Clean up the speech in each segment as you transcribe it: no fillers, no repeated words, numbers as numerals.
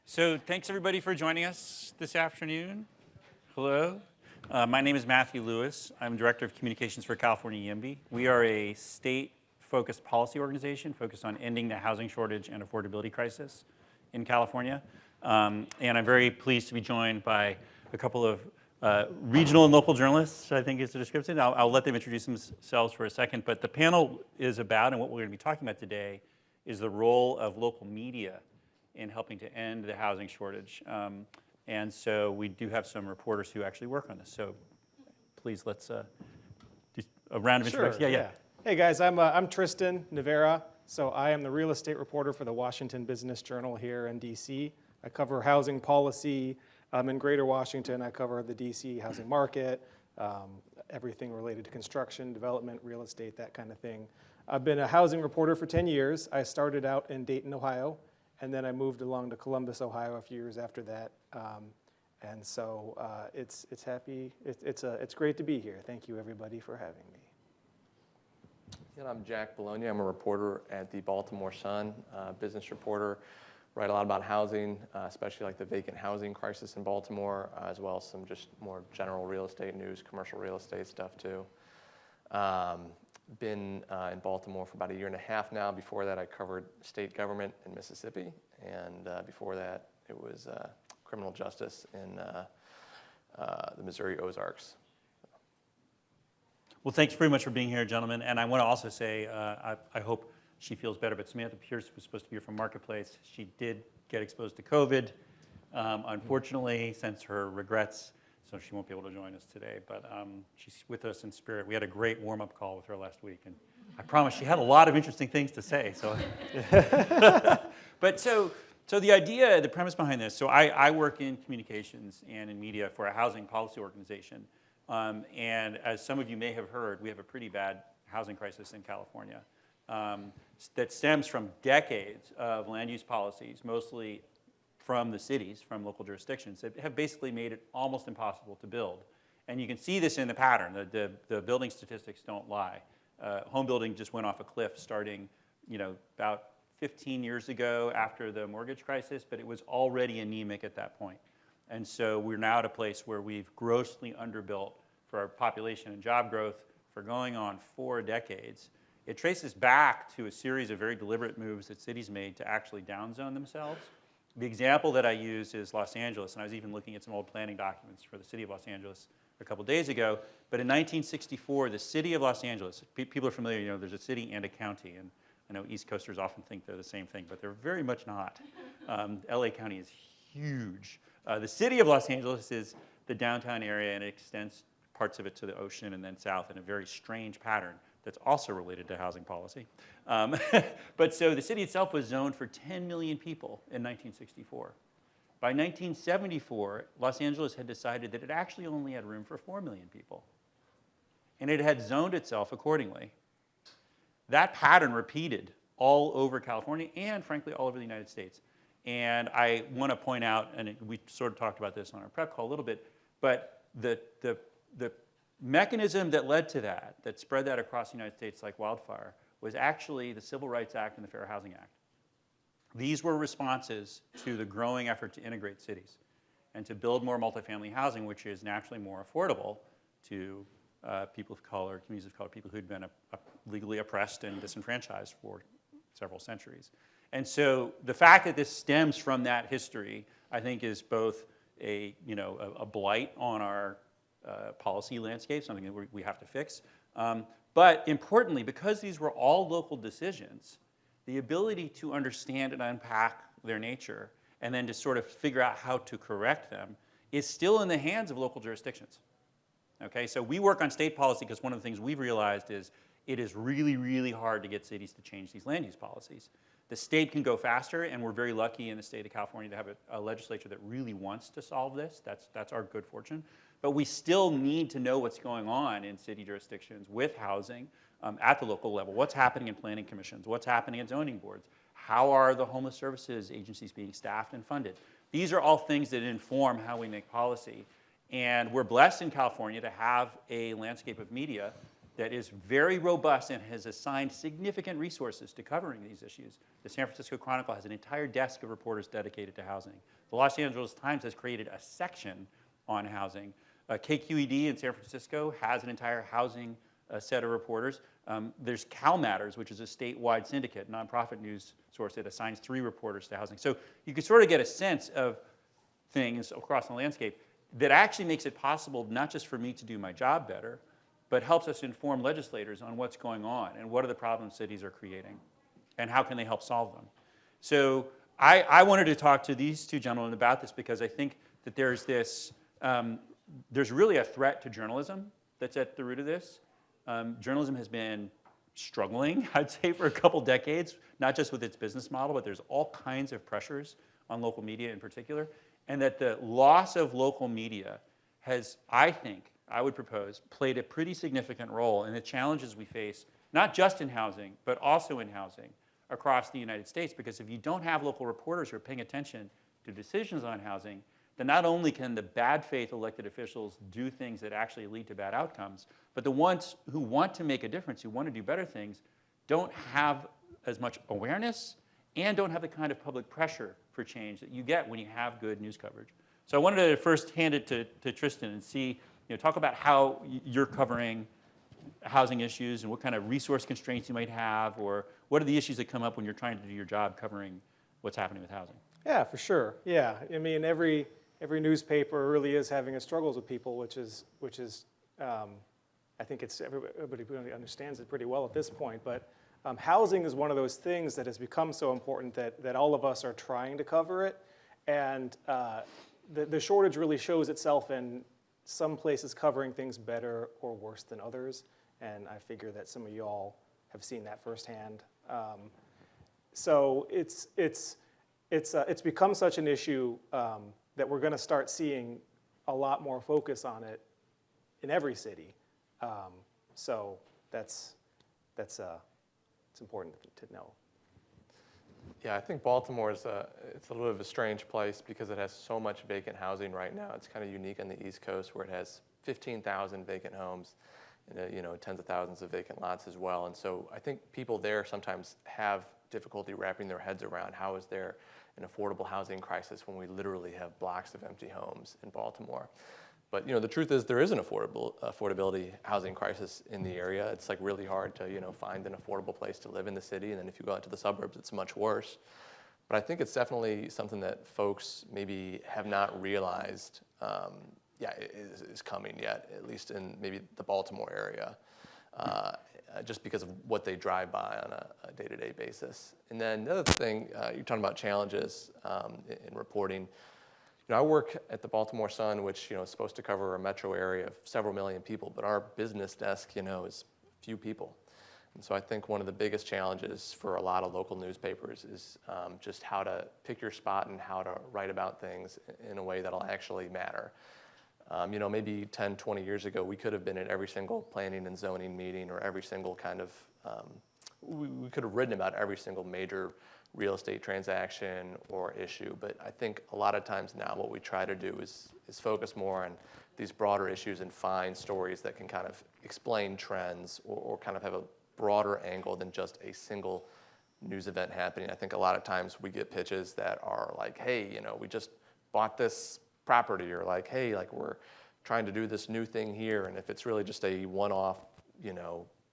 So thanks everybody for joining us this afternoon. Hello. My name is Matthew Lewis. I'm Director of Communications for California YIMBY. We are a state-focused policy organization focused on ending the housing shortage and affordability crisis in California. And I'm very pleased to be joined by a couple of regional and local journalists, I think is the description. I'll let them introduce themselves for a second. But the panel is about, and what we're going to be talking about today, is the role of local media in helping to end the housing shortage. And so we do have some reporters who actually work on this. So please, let's do a round of introductions. Yeah. Hey guys, I'm Tristan Navera. So I am the real estate reporter for the Washington Business Journal here in DC. I cover housing policy in Greater Washington. I cover the DC housing market, everything related to construction, development, real estate, that kind of thing. I've been a housing reporter for 10 years. I started out in Dayton, Ohio, and then I moved along to Columbus, Ohio a few years after that. And so it's great to be here. Thank you everybody for having me. And I'm Jack Bologna. I'm a reporter at the Baltimore Sun, business reporter. Write a lot about housing, especially like the vacant housing crisis in Baltimore, as well as some just more general real estate news, commercial real estate stuff too. Been in Baltimore for about 1.5 years now. Before that, I covered state government in Mississippi, and before that, it was criminal justice in the Missouri Ozarks. Well, thanks very much for being here, gentlemen. And I want to also say, I hope she feels better, but Samantha Pierce was supposed to be here from Marketplace. She did get exposed to COVID, unfortunately, since her regrets. So she won't be able to join us today, but she's with us in spirit. We had a great warm-up call with her last week, and I promise she had a lot of interesting things to say. So, but so the idea, the premise behind this. So I work in communications and in media for a housing policy organization, and as some of you may have heard, we have a pretty bad housing crisis in California that stems from decades of land use policies, mostly from the cities, from local jurisdictions, that have basically made it almost impossible to build. And you can see this in the pattern. The building statistics don't lie. Home building just went off a cliff starting, about 15 years ago after the mortgage crisis, but it was already anemic at that point. And so we're now at a place where we've grossly underbuilt for our population and job growth for going on 4 decades. It traces back to a series of very deliberate moves that cities made to actually downzone themselves. The example that I use is Los Angeles, and I was even looking at some old planning documents for the city of Los Angeles a couple days ago. But in 1964, the city of Los Angeles, people are familiar, there's a city and a county, and I know East Coasters often think they're the same thing, but they're very much not. LA County is huge. The city of Los Angeles is the downtown area, and it extends parts of it to the ocean and then south in a very strange pattern that's also related to housing policy. But so the city itself was zoned for 10 million people in 1964. By 1974, Los Angeles had decided that it actually only had room for 4 million people. And it had zoned itself accordingly. That pattern repeated all over California and frankly all over the United States. And I want to point out, and we sort of talked about this on our prep call a little bit, but the mechanism that led to that spread that across the United States like wildfire, was actually the Civil Rights Act and the Fair Housing Act. These were responses to the growing effort to integrate cities and to build more multifamily housing, which is naturally more affordable to people of color, communities of color, people who'd been legally oppressed and disenfranchised for several centuries. And so the fact that this stems from that history, I think, is both a blight on our policy landscape, something that we have to fix. But importantly, because these were all local decisions, the ability to understand and unpack their nature and then to sort of figure out how to correct them is still in the hands of local jurisdictions. Okay, so we work on state policy because one of the things we've realized is it is really, really hard to get cities to change these land use policies. The state can go faster, and we're very lucky in the state of California to have a legislature that really wants to solve this. That's our good fortune. But we still need to know what's going on in city jurisdictions with housing at the local level. What's happening in planning commissions? What's happening at zoning boards? How are the homeless services agencies being staffed and funded? These are all things that inform how we make policy. And we're blessed in California to have a landscape of media that is very robust and has assigned significant resources to covering these issues. The San Francisco Chronicle has an entire desk of reporters dedicated to housing. The Los Angeles Times has created a section on housing. KQED in San Francisco has an entire housing set of reporters. There's Cal Matters, which is a statewide syndicate, nonprofit news source that assigns 3 reporters to housing. So you can sort of get a sense of things across the landscape that actually makes it possible not just for me to do my job better, but helps us inform legislators on what's going on and what are the problems cities are creating and how can they help solve them. So I wanted to talk to these 2 gentlemen about this because I think that there's this, there's really a threat to journalism that's at the root of this. Journalism has been struggling, I'd say, for a couple decades, not just with its business model, but there's all kinds of pressures on local media in particular, and that the loss of local media has, I think, I would propose, played a pretty significant role in the challenges we face, not just in housing, but also in housing across the United States. Because if you don't have local reporters who are paying attention to decisions on housing, then not only can the bad faith elected officials do things that actually lead to bad outcomes, but the ones who want to make a difference, who want to do better things, don't have as much awareness and don't have the kind of public pressure for change that you get when you have good news coverage. So I wanted to first hand it to Tristan and see, talk about how you're covering housing issues and what kind of resource constraints you might have, or what are the issues that come up when you're trying to do your job covering what's happening with housing? Yeah, for sure. Yeah, I mean, every newspaper really is having its struggles with people, which is I think everybody really understands it pretty well at this point. But housing is one of those things that has become so important that all of us are trying to cover it, and the shortage really shows itself in some places covering things better or worse than others, and I figure that some of you all have seen that firsthand. So it's become such an issue that we're going to start seeing a lot more focus on it in every city. So it's important to know. Yeah, I think Baltimore is it's a little bit of a strange place because it has so much vacant housing right now. It's kind of unique on the East Coast where it has 15,000 vacant homes and tens of thousands of vacant lots as well. And so I think people there sometimes have difficulty wrapping their heads around how is there an affordable housing crisis when we literally have blocks of empty homes in Baltimore. But the truth is there is an affordability housing crisis in the area. It's like really hard to find an affordable place to live in the city, and then if you go out to the suburbs, it's much worse. But I think it's definitely something that folks maybe have not realized is coming yet, at least in maybe the Baltimore area, just because of what they drive by on a day-to-day basis. And then the other thing, you're talking about challenges in reporting. I work at the Baltimore Sun, which is supposed to cover a metro area of several million people, but our business desk, is few people. And so I think one of the biggest challenges for a lot of local newspapers is just how to pick your spot and how to write about things in a way that'll actually matter. Maybe 10, 20 years ago, we could have been at every single planning and zoning meeting or every single kind of, we could have written about every single major real estate transaction or issue. But I think a lot of times now what we try to do is focus more on these broader issues and find stories that can kind of explain trends or kind of have a broader angle than just a single news event happening. I think a lot of times we get pitches that are like, hey, we just bought this property, or like, hey, like we're trying to do this new thing here. And if it's really just a one-off,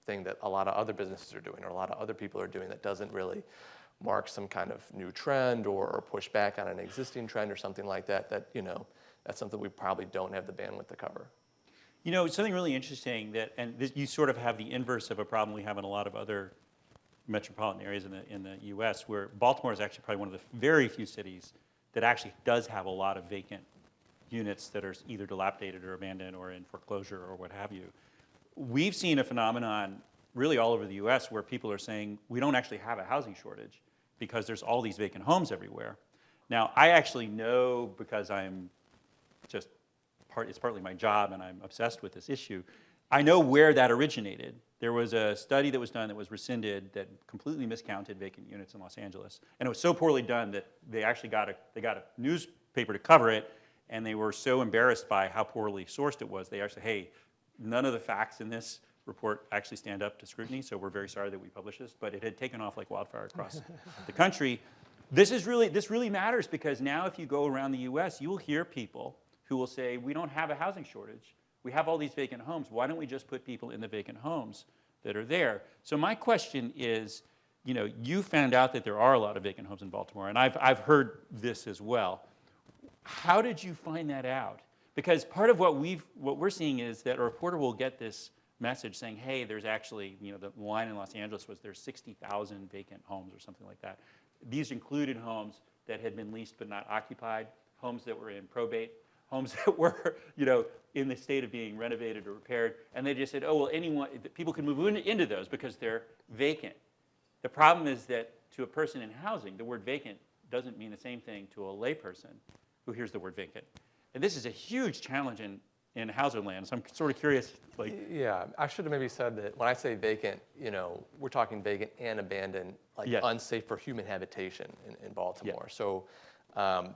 thing that a lot of other businesses are doing or a lot of other people are doing that doesn't really mark some kind of new trend or push back on an existing trend or something like that, that's something we probably don't have the bandwidth to cover. Something really interesting you sort of have the inverse of a problem we have in a lot of other metropolitan areas in the U.S., where Baltimore is actually probably one of the very few cities that actually does have a lot of vacant units that are either dilapidated or abandoned or in foreclosure or what have you. We've seen a phenomenon really all over the U.S. where people are saying we don't actually have a housing shortage because there's all these vacant homes everywhere. Now, I actually know, because it's partly my job and I'm obsessed with this issue, I know where that originated. There was a study that was done that was rescinded that completely miscounted vacant units in Los Angeles. And it was so poorly done that they actually got a newspaper to cover it, and they were so embarrassed by how poorly sourced it was, they actually, hey, none of the facts in this report actually stand up to scrutiny, so we're very sorry that we published this, but it had taken off like wildfire across the country. This really matters because now if you go around the US, you will hear people who will say, we don't have a housing shortage. We have all these vacant homes. Why don't we just put people in the vacant homes that are there? So my question is, you found out that there are a lot of vacant homes in Baltimore, and I've heard this as well. How did you find that out? Because part of what we're seeing is that a reporter will get this message saying, hey, there's actually, the line in Los Angeles was there's 60,000 vacant homes or something like that. These included homes that had been leased but not occupied, homes that were in probate, homes that were, in the state of being renovated or repaired. And they just said, oh, well, people can move into those because they're vacant. The problem is that to a person in housing, the word vacant doesn't mean the same thing to a layperson who hears the word vacant. And this is a huge challenge in housing land. So I'm sort of curious, Yeah, I should have maybe said that when I say vacant, we're talking vacant and abandoned, Yes. unsafe for human habitation in Baltimore. Yeah. So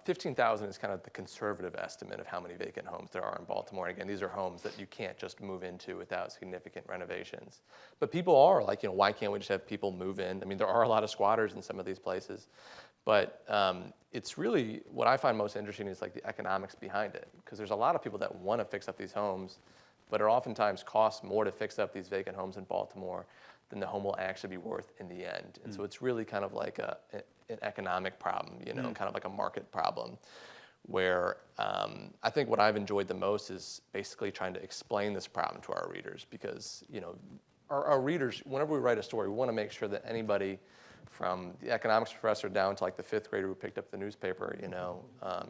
15,000 is kind of the conservative estimate of how many vacant homes there are in Baltimore. And again, these are homes that you can't just move into without significant renovations. But people are like, why can't we just have people move in? I mean, there are a lot of squatters in some of these places. But it's really, what I find most interesting is like the economics behind it. Because there's a lot of people that want to fix up these homes, but it oftentimes costs more to fix up these vacant homes in Baltimore than the home will actually be worth in the end. And so it's really kind of like an economic problem, kind of like a market problem, where I think what I've enjoyed the most is basically trying to explain this problem to our readers, because our readers, whenever we write a story, we want to make sure that anybody from the economics professor down to like the fifth grader who picked up the newspaper,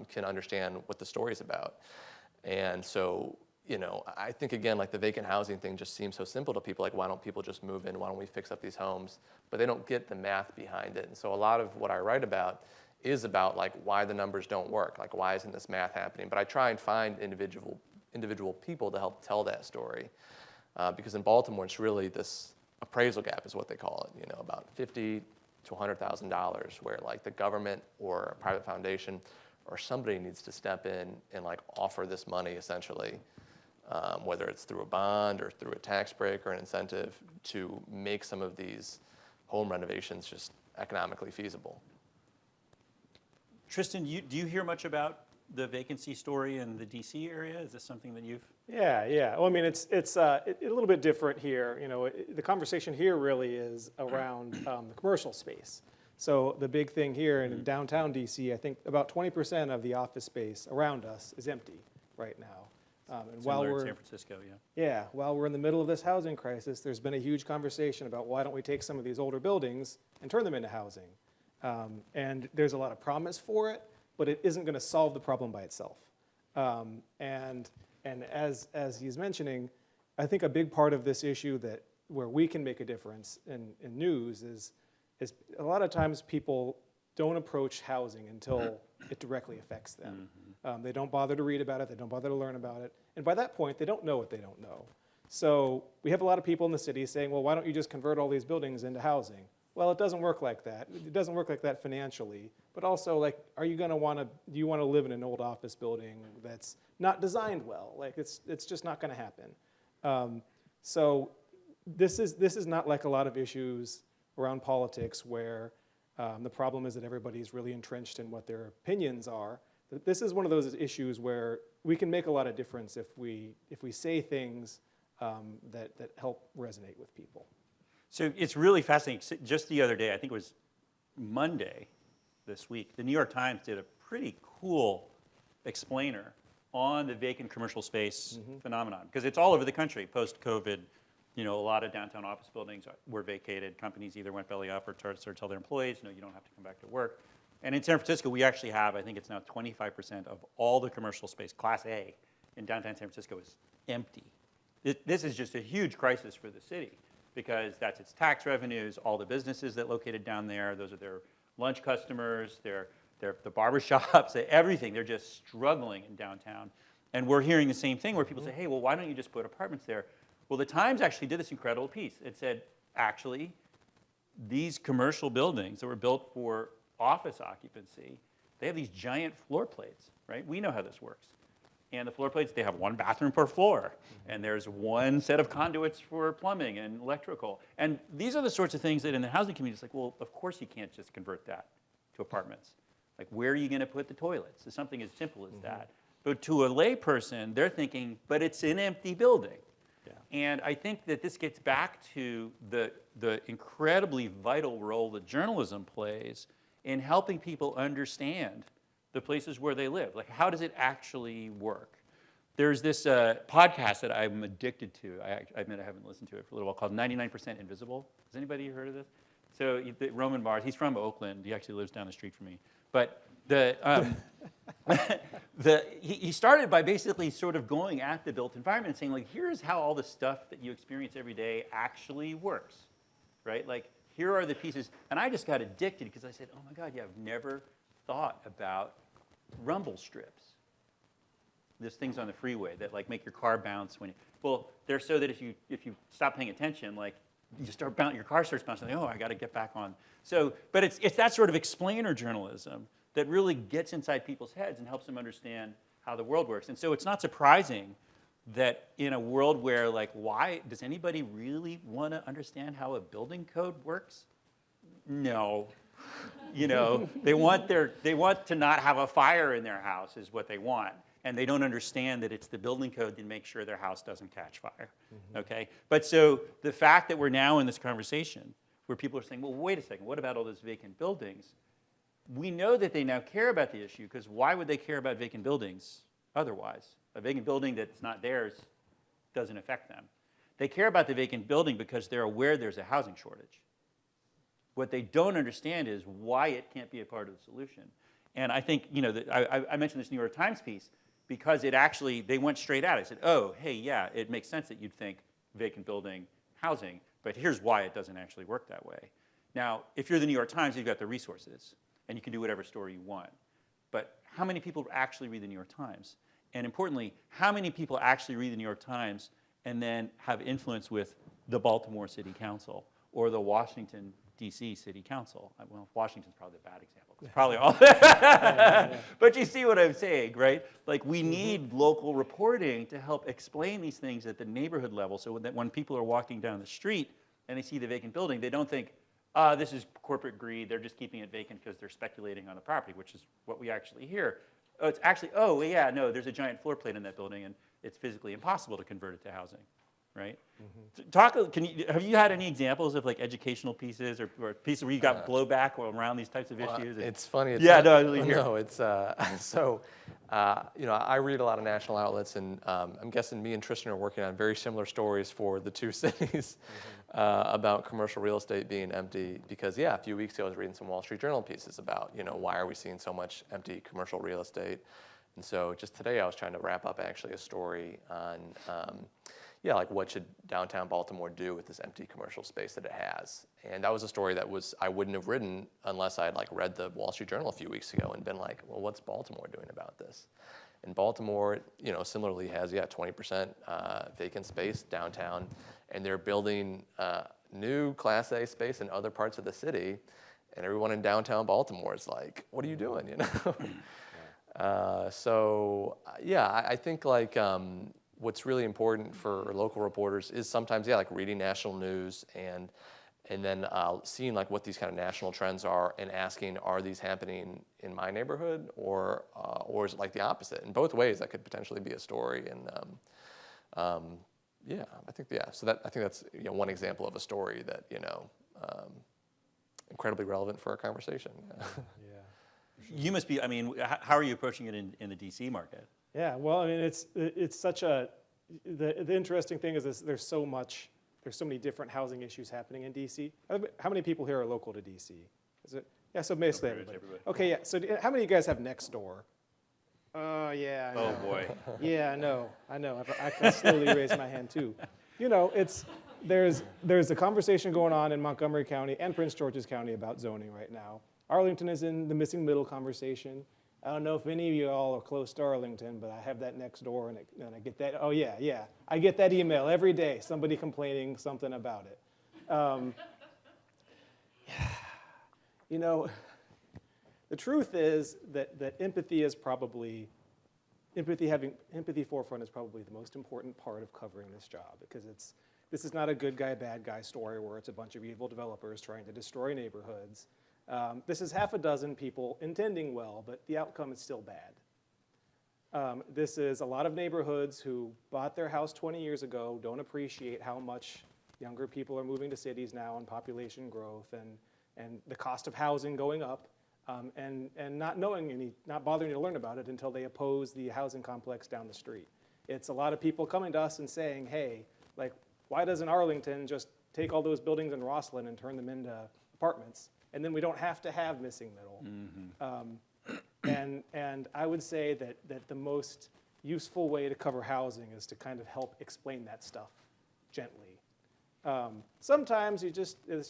can understand what the story is about. And so, I think, again, like the vacant housing thing just seems so simple to people. Like, why don't people just move in? Why don't we fix up these homes? But they don't get the math behind it. And so a lot of what I write about is about like why the numbers don't work. Like, why isn't this math happening? But I try and find individual people to help tell that story. Because in Baltimore, it's really this appraisal gap is what they call it, about $50,000 to $100,000, where like the government or a private foundation or somebody needs to step in and like offer this money essentially, whether it's through a bond or through a tax break or an incentive to make some of these home renovations just economically feasible. Tristan, do you hear much about the vacancy story in the DC area? Is this something that you've? Yeah. Well, I mean, it's a little bit different here. The conversation here really is around the commercial space. So the big thing here in downtown DC, I think about 20% of the office space around us is empty right now. And while Similar we're in San Francisco, yeah. While we're in the middle of this housing crisis, there's been a huge conversation about why don't we take some of these older buildings and turn them into housing. And there's a lot of promise for it, but it isn't going to solve the problem by itself. And as he's mentioning, I think a big part of this issue where we can make a difference in news is a lot of times people don't approach housing until it directly affects them. They don't bother to read about it. They don't bother to learn about it. And by that point, they don't know what they don't know. So we have a lot of people in the city saying, well, why don't you just convert all these buildings into housing? Well, it doesn't work like that. It doesn't work like that financially. But also, like, do you want to live in an old office building that's not designed well? Like, it's just not going to happen. So this is not like a lot of issues around politics where the problem is that everybody's really entrenched in what their opinions are. This is one of those issues where we can make a lot of difference if we say things that help resonate with people. So it's really fascinating. Just the other day, I think it was Monday this week, the New York Times did a pretty cool explainer on the vacant commercial space phenomenon, because it's all over the country post-COVID. A lot of downtown office buildings were vacated. Companies either went belly up or started to tell their employees, no, you don't have to come back to work. And in San Francisco, we actually have, I think it's now 25% of all the commercial space, Class A, in downtown San Francisco is empty. This is just a huge crisis for the city, because that's its tax revenues, all the businesses that located down there, those are their lunch customers, the barbershops, everything. They're just struggling in downtown. And we're hearing the same thing where people say, hey, well, why don't you just put apartments there? Well, the Times actually did this incredible piece. It said, actually, these commercial buildings that were built for office occupancy, they have these giant floor plates, right? We know how this works. And the floor plates, they have one bathroom per floor. And there's one set of conduits for plumbing and electrical. And these are the sorts of things that in the housing community, it's like, well, of course you can't just convert that to apartments. Like, where are you going to put the toilets? It's something as simple as that. But to a lay person, they're thinking, but it's an empty building. Yeah. And I think that this gets back to the incredibly vital role that journalism plays in helping people understand the places where they live. Like, how does it actually work? There's this podcast that I'm addicted to. I admit I haven't listened to it for a little while, called 99% Invisible. Has anybody heard of this? So Roman Mars, he's from Oakland. He actually lives down the street from me. But he started by basically sort of going at the built environment and saying, like, here's how all the stuff that you experience every day actually works, right? Like, here are the pieces. And I just got addicted because I said, oh my God, yeah, I've never thought about rumble strips. There's things on the freeway that like make your car bounce when well, they're so that if you stop paying attention, like you start your car starts bouncing, like, oh, I got to get back on. So, but it's that sort of explainer journalism that really gets inside people's heads and helps them understand how the world works. And so it's not surprising that in a world where, like, why does anybody really want to understand how a building code works? No. You know, they want to not have a fire in their house is what they want. And they don't understand that it's the building code that makes sure their house doesn't catch fire, okay? But so the fact that we're now in this conversation where people are saying, well, wait a second, what about all those vacant buildings? We know that they now care about the issue because why would they care about vacant buildings otherwise? A vacant building that's not theirs doesn't affect them. They care about the vacant building because they're aware there's a housing shortage. What they don't understand is why it can't be a part of the solution. And I think, you know, I mentioned this New York Times piece because it actually, they went straight at it. It said, oh, hey, yeah, it makes sense that you'd think vacant building, housing, but here's why it doesn't actually work that way. Now, if you're the New York Times, you've got the resources, and you can do whatever story you want. But how many people actually read the New York Times? And importantly, how many people actually read the New York Times and then have influence with the Baltimore City Council or the Washington, D.C. City Council? Well, Washington's probably a bad example. It's probably all. But you see what I'm saying, right? Like, we need local reporting to help explain these things at the neighborhood level so that when people are walking down the street and they see the vacant building, they don't think, this is corporate greed. They're just keeping it vacant because they're speculating on the property, which is what we actually hear. Oh, it's actually, oh, yeah, no, there's a giant floor plate in that building, and it's physically impossible to convert it to housing, right? Have you had any examples of like educational pieces or pieces where you got blowback around these types of issues? It's funny. It's yeah, not, no, really no, it's so. You know, I read a lot of national outlets, and I'm guessing me and Tristan are working on very similar stories for the two cities about commercial real estate being empty. Because yeah, a few weeks ago I was reading some Wall Street Journal pieces about, you know, why are we seeing so much empty commercial real estate? And so just today I was trying to wrap up actually a story on. Yeah, like what should downtown Baltimore do with this empty commercial space that it has? And that was a story that I wouldn't have written unless I had like read the Wall Street Journal a few weeks ago and been like, well, what's Baltimore doing about this? And Baltimore, you know, similarly has 20% vacant space downtown, and they're building new Class A space in other parts of the city, and everyone in downtown Baltimore is like, what are you doing? You know. So yeah, I think like. What's really important for local reporters is sometimes, like reading national news and then seeing like what these kind of national trends are and asking, are these happening in my neighborhood or is it like the opposite? In both ways, that could potentially be a story. And I think So I think that's one example of a story that incredibly relevant for our conversation. You must be. I mean, how are you approaching it in the DC market? Yeah, well, I mean, it's such a, the interesting thing is there's so many different housing issues happening in DC. How many people here are local to DC? Is it? Yeah, so basically everybody. Okay, yeah, so how many of you guys have Nextdoor? Yeah, I know. Oh boy. Yeah, I know. I can slowly raise my hand too. You know, there's a conversation going on in Montgomery County and Prince George's County about zoning right now. Arlington is in the missing middle conversation. I don't know if any of you all are close to Arlington, but I have that Nextdoor, and I get that. Oh yeah, I get that email every day. Somebody complaining something about it. You know, the truth is that empathy is probably empathy forefront is probably the most important part of covering this job, because this is not a good guy, bad guy story where it's a bunch of evil developers trying to destroy neighborhoods. This is half a dozen people intending well, but the outcome is still bad. This is a lot of neighborhoods who bought their house 20 years ago, don't appreciate how much younger people are moving to cities now and population growth and the cost of housing going up, and not bothering to learn about it until they oppose the housing complex down the street. It's a lot of people coming to us and saying, hey, like, why doesn't Arlington just take all those buildings in Rosslyn and turn them into apartments? And then we don't have to have missing middle. And I would say that the most useful way to cover housing is to kind of help explain that stuff gently. Sometimes it's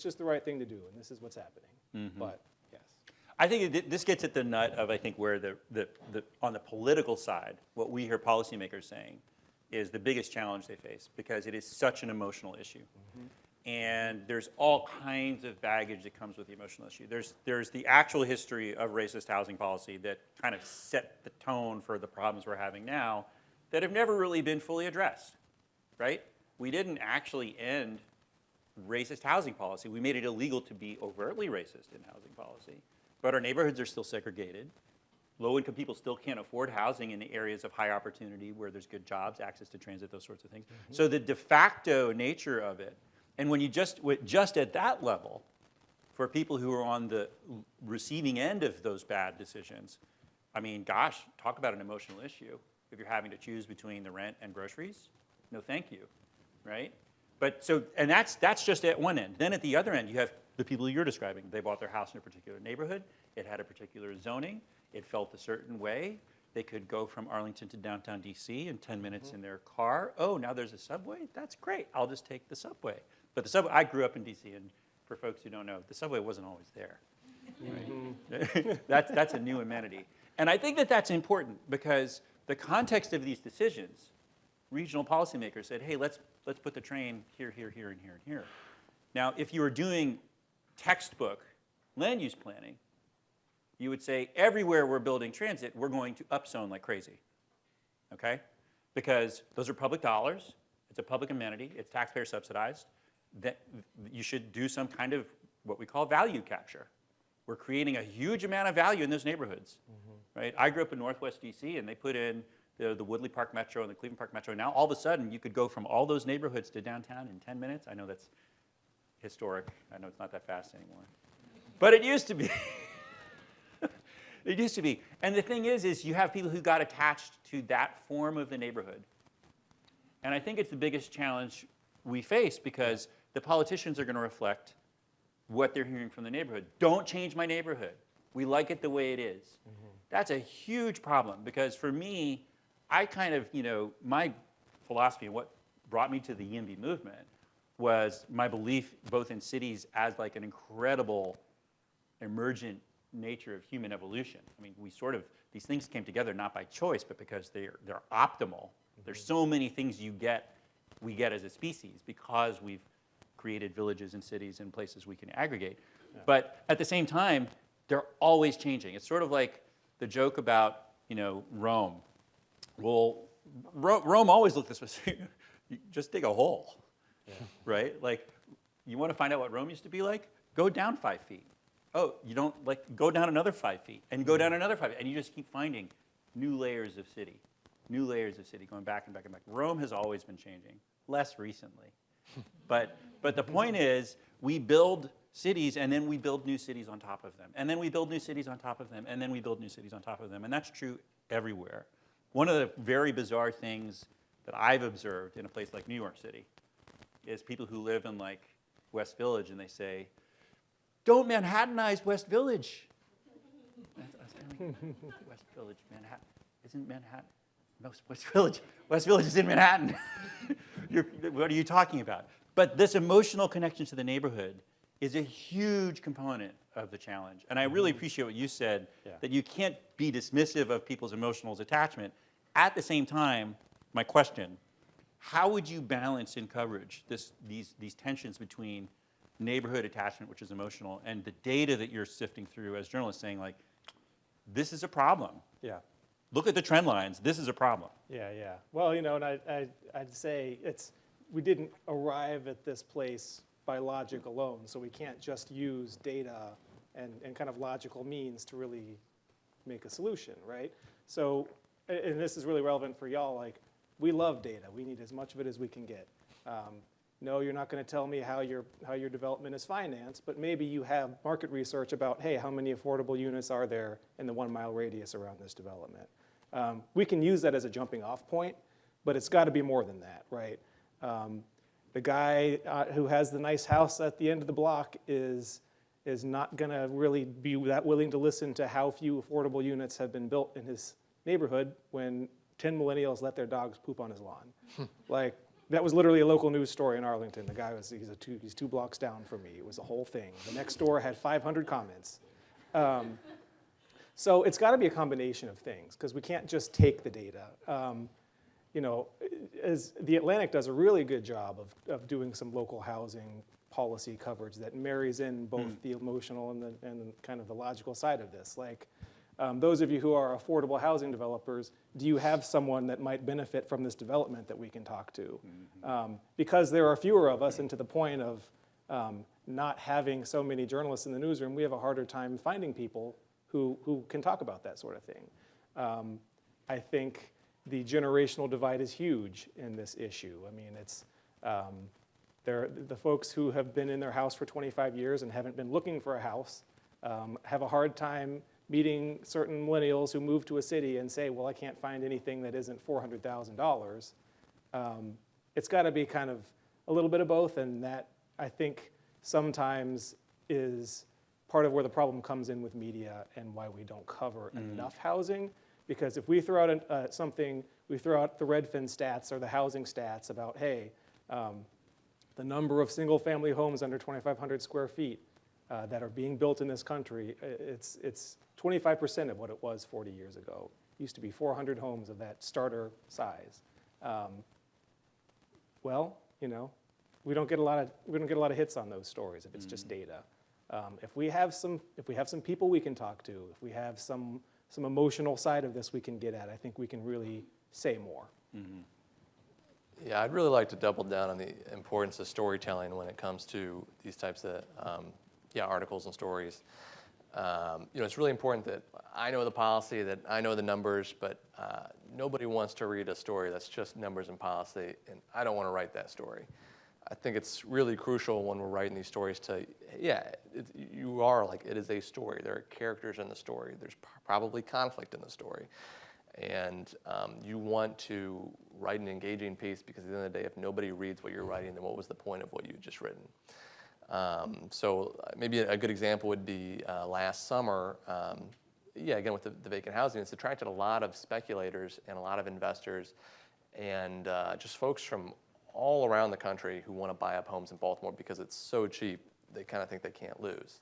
just the right thing to do, and this is what's happening. But yes. I think this gets at the nut of, I think, where on the political side, what we hear policymakers saying is the biggest challenge they face, because it is such an emotional issue. And there's all kinds of baggage that comes with the emotional issue. There's the actual history of racist housing policy that kind of set the tone for the problems we're having now that have never really been fully addressed, right? We didn't actually end racist housing policy. We made it illegal to be overtly racist in housing policy, but our neighborhoods are still segregated. Low-income people still can't afford housing in the areas of high opportunity where there's good jobs, access to transit, those sorts of things. So the de facto nature of it, and when you just at that level, for people who are on the receiving end of those bad decisions, I mean, gosh, talk about an emotional issue. If you're having to choose between the rent and groceries, no thank you, right? But so, and that's just at one end. Then at the other end, you have the people you're describing. They bought their house in a particular neighborhood. It had a particular zoning. It felt a certain way. They could go from Arlington to downtown DC in 10 minutes in their car. Oh, now there's a subway? That's great. I'll just take the subway. But the subway, I grew up in DC, and for folks who don't know, the subway wasn't always there. Right? That's a new amenity. And I think that that's important, because the context of these decisions, regional policymakers said, hey, let's put the train here, here, here, and here, and here. Now, if you were doing textbook land use planning, you would say, everywhere we're building transit, we're going to upzone like crazy, okay? Because those are public dollars, it's a public amenity, it's taxpayer subsidized, that you should do some kind of what we call value capture. We're creating a huge amount of value in those neighborhoods, right? I grew up in Northwest DC, and they put in the Woodley Park Metro and the Cleveland Park Metro. Now, all of a sudden, you could go from all those neighborhoods to downtown in 10 minutes. I know that's historic. I know it's not that fast anymore. But it used to be. It used to be. And the thing is you have people who got attached to that form of the neighborhood. And I think it's the biggest challenge we face, because the politicians are going to reflect what they're hearing from the neighborhood. Don't change my neighborhood. We like it the way it is. That's a huge problem, because for me, I kind of, my philosophy and what brought me to the YIMBY movement was my belief both in cities as like an incredible emergent nature of human evolution. I mean, these things came together not by choice, but because they're optimal. There's so many things we get as a species because we've created villages and cities and places we can aggregate. Yeah. But at the same time, they're always changing. It's sort of like the joke about, Rome. Well, Rome always looked this way. You just dig a hole, right? Like, you want to find out what Rome used to be like? Go down 5 feet. Oh, you don't go down another 5 feet, and go down another 5 feet, and you just keep finding new layers of city, going back and back and back. Rome has always been changing, less recently. But the point is, we build cities, and then we build new cities on top of them, and then we build new cities on top of them, and then we build new cities on top of them, and that's true everywhere. One of the very bizarre things that I've observed in a place like New York City is people who live in like West Village, and they say, don't Manhattanize West Village. West Village, Manhattan. Isn't Manhattan? No, West Village is in Manhattan. What are you talking about? But this emotional connection to the neighborhood is a huge component of the challenge. And I really appreciate what you said, that you can't be dismissive of people's emotional attachment. At the same time, my question, how would you balance in coverage these tensions between neighborhood attachment, which is emotional, and the data that you're sifting through as journalists saying, like, this is a problem. Yeah. look at the trend lines. This is a problem. Yeah, yeah. Well, you know, and I'd say we didn't arrive at this place by logic alone, so we can't just use data and kind of logical means to really make a solution, right? So, and this is really relevant for y'all, like, we love data. We need as much of it as we can get. No, you're not going to tell me how your development is financed, but maybe you have market research about, hey, how many affordable units are there in the 1 mile radius around this development? We can use that as a jumping off point, but it's got to be more than that, right? The guy who has the nice house at the end of the block is not going to really be that willing to listen to how few affordable units have been built in his neighborhood when 10 millennials let their dogs poop on his lawn. Like, that was literally a local news story in Arlington. The guy he's 2 blocks down from me. It was a whole thing. The next door had 500 comments. So it's got to be a combination of things, because we can't just take the data. You know, as the Atlantic does a really good job of doing some local housing policy coverage that marries in both the emotional and kind of the logical side of this. Like, those of you who are affordable housing developers, do you have someone that might benefit from this development that we can talk to? Because there are fewer of us, and to the point of not having so many journalists in the newsroom, we have a harder time finding people who can talk about that sort of thing. I think the generational divide is huge in this issue. I mean, it's the folks who have been in their house for 25 years and haven't been looking for a house have a hard time meeting certain millennials who move to a city and say, well, I can't find anything that isn't $400,000. It's got to be kind of a little bit of both, and that, I think, sometimes is part of where the problem comes in with media and why we don't cover enough housing. Because if we throw out we throw out the Redfin stats or the housing stats about, hey, the number of single-family homes under 2,500 square feet that are being built in this country, it's 25% of what it was 40 years ago. It used to be 400 homes of that starter size. Well, you know, we don't get a lot of hits on those stories if it's just data. If we have some people we can talk to, if we have some emotional side of this we can get at, I think we can really say more. Yeah, I'd really like to double down on the importance of storytelling when it comes to these types of articles and stories. You know, it's really important that I know the policy, that I know the numbers, but nobody wants to read a story that's just numbers and policy, and I don't want to write that story. I think it's really crucial when we're writing these stories to, it is a story. There are characters in the story. There's probably conflict in the story. And you want to write an engaging piece, because at the end of the day, if nobody reads what you're writing, then what was the point of what you just written? So maybe a good example would be last summer, again with the vacant housing, it's attracted a lot of speculators and a lot of investors and just folks from all around the country who want to buy up homes in Baltimore because it's so cheap, they kind of think they can't lose.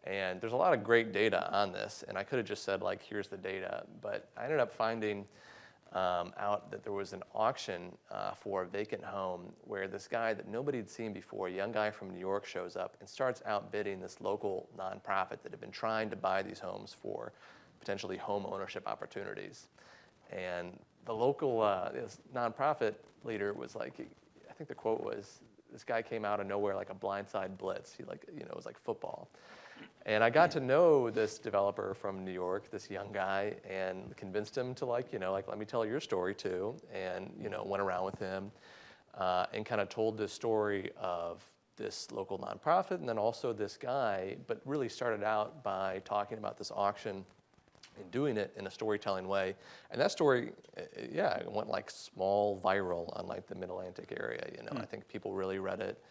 And there's a lot of great data on this, and I could have just said, like, here's the data, but I ended up finding out that there was an auction for a vacant home where this guy that nobody had seen before, a young guy from New York, shows up and starts outbidding this local nonprofit that had been trying to buy these homes for potentially home ownership opportunities. And the local this nonprofit leader was like, I think the quote was, this guy came out of nowhere like a blindside blitz. He it was like football. And I got to know this developer from New York, this young guy, and convinced him to let me tell your story too. And, went around with him and kind of told this story of this local nonprofit and then also this guy, but really started out by talking about this auction and doing it in a storytelling way. And that story, it went like small viral on like the Mid-Atlantic area. I think people really read it.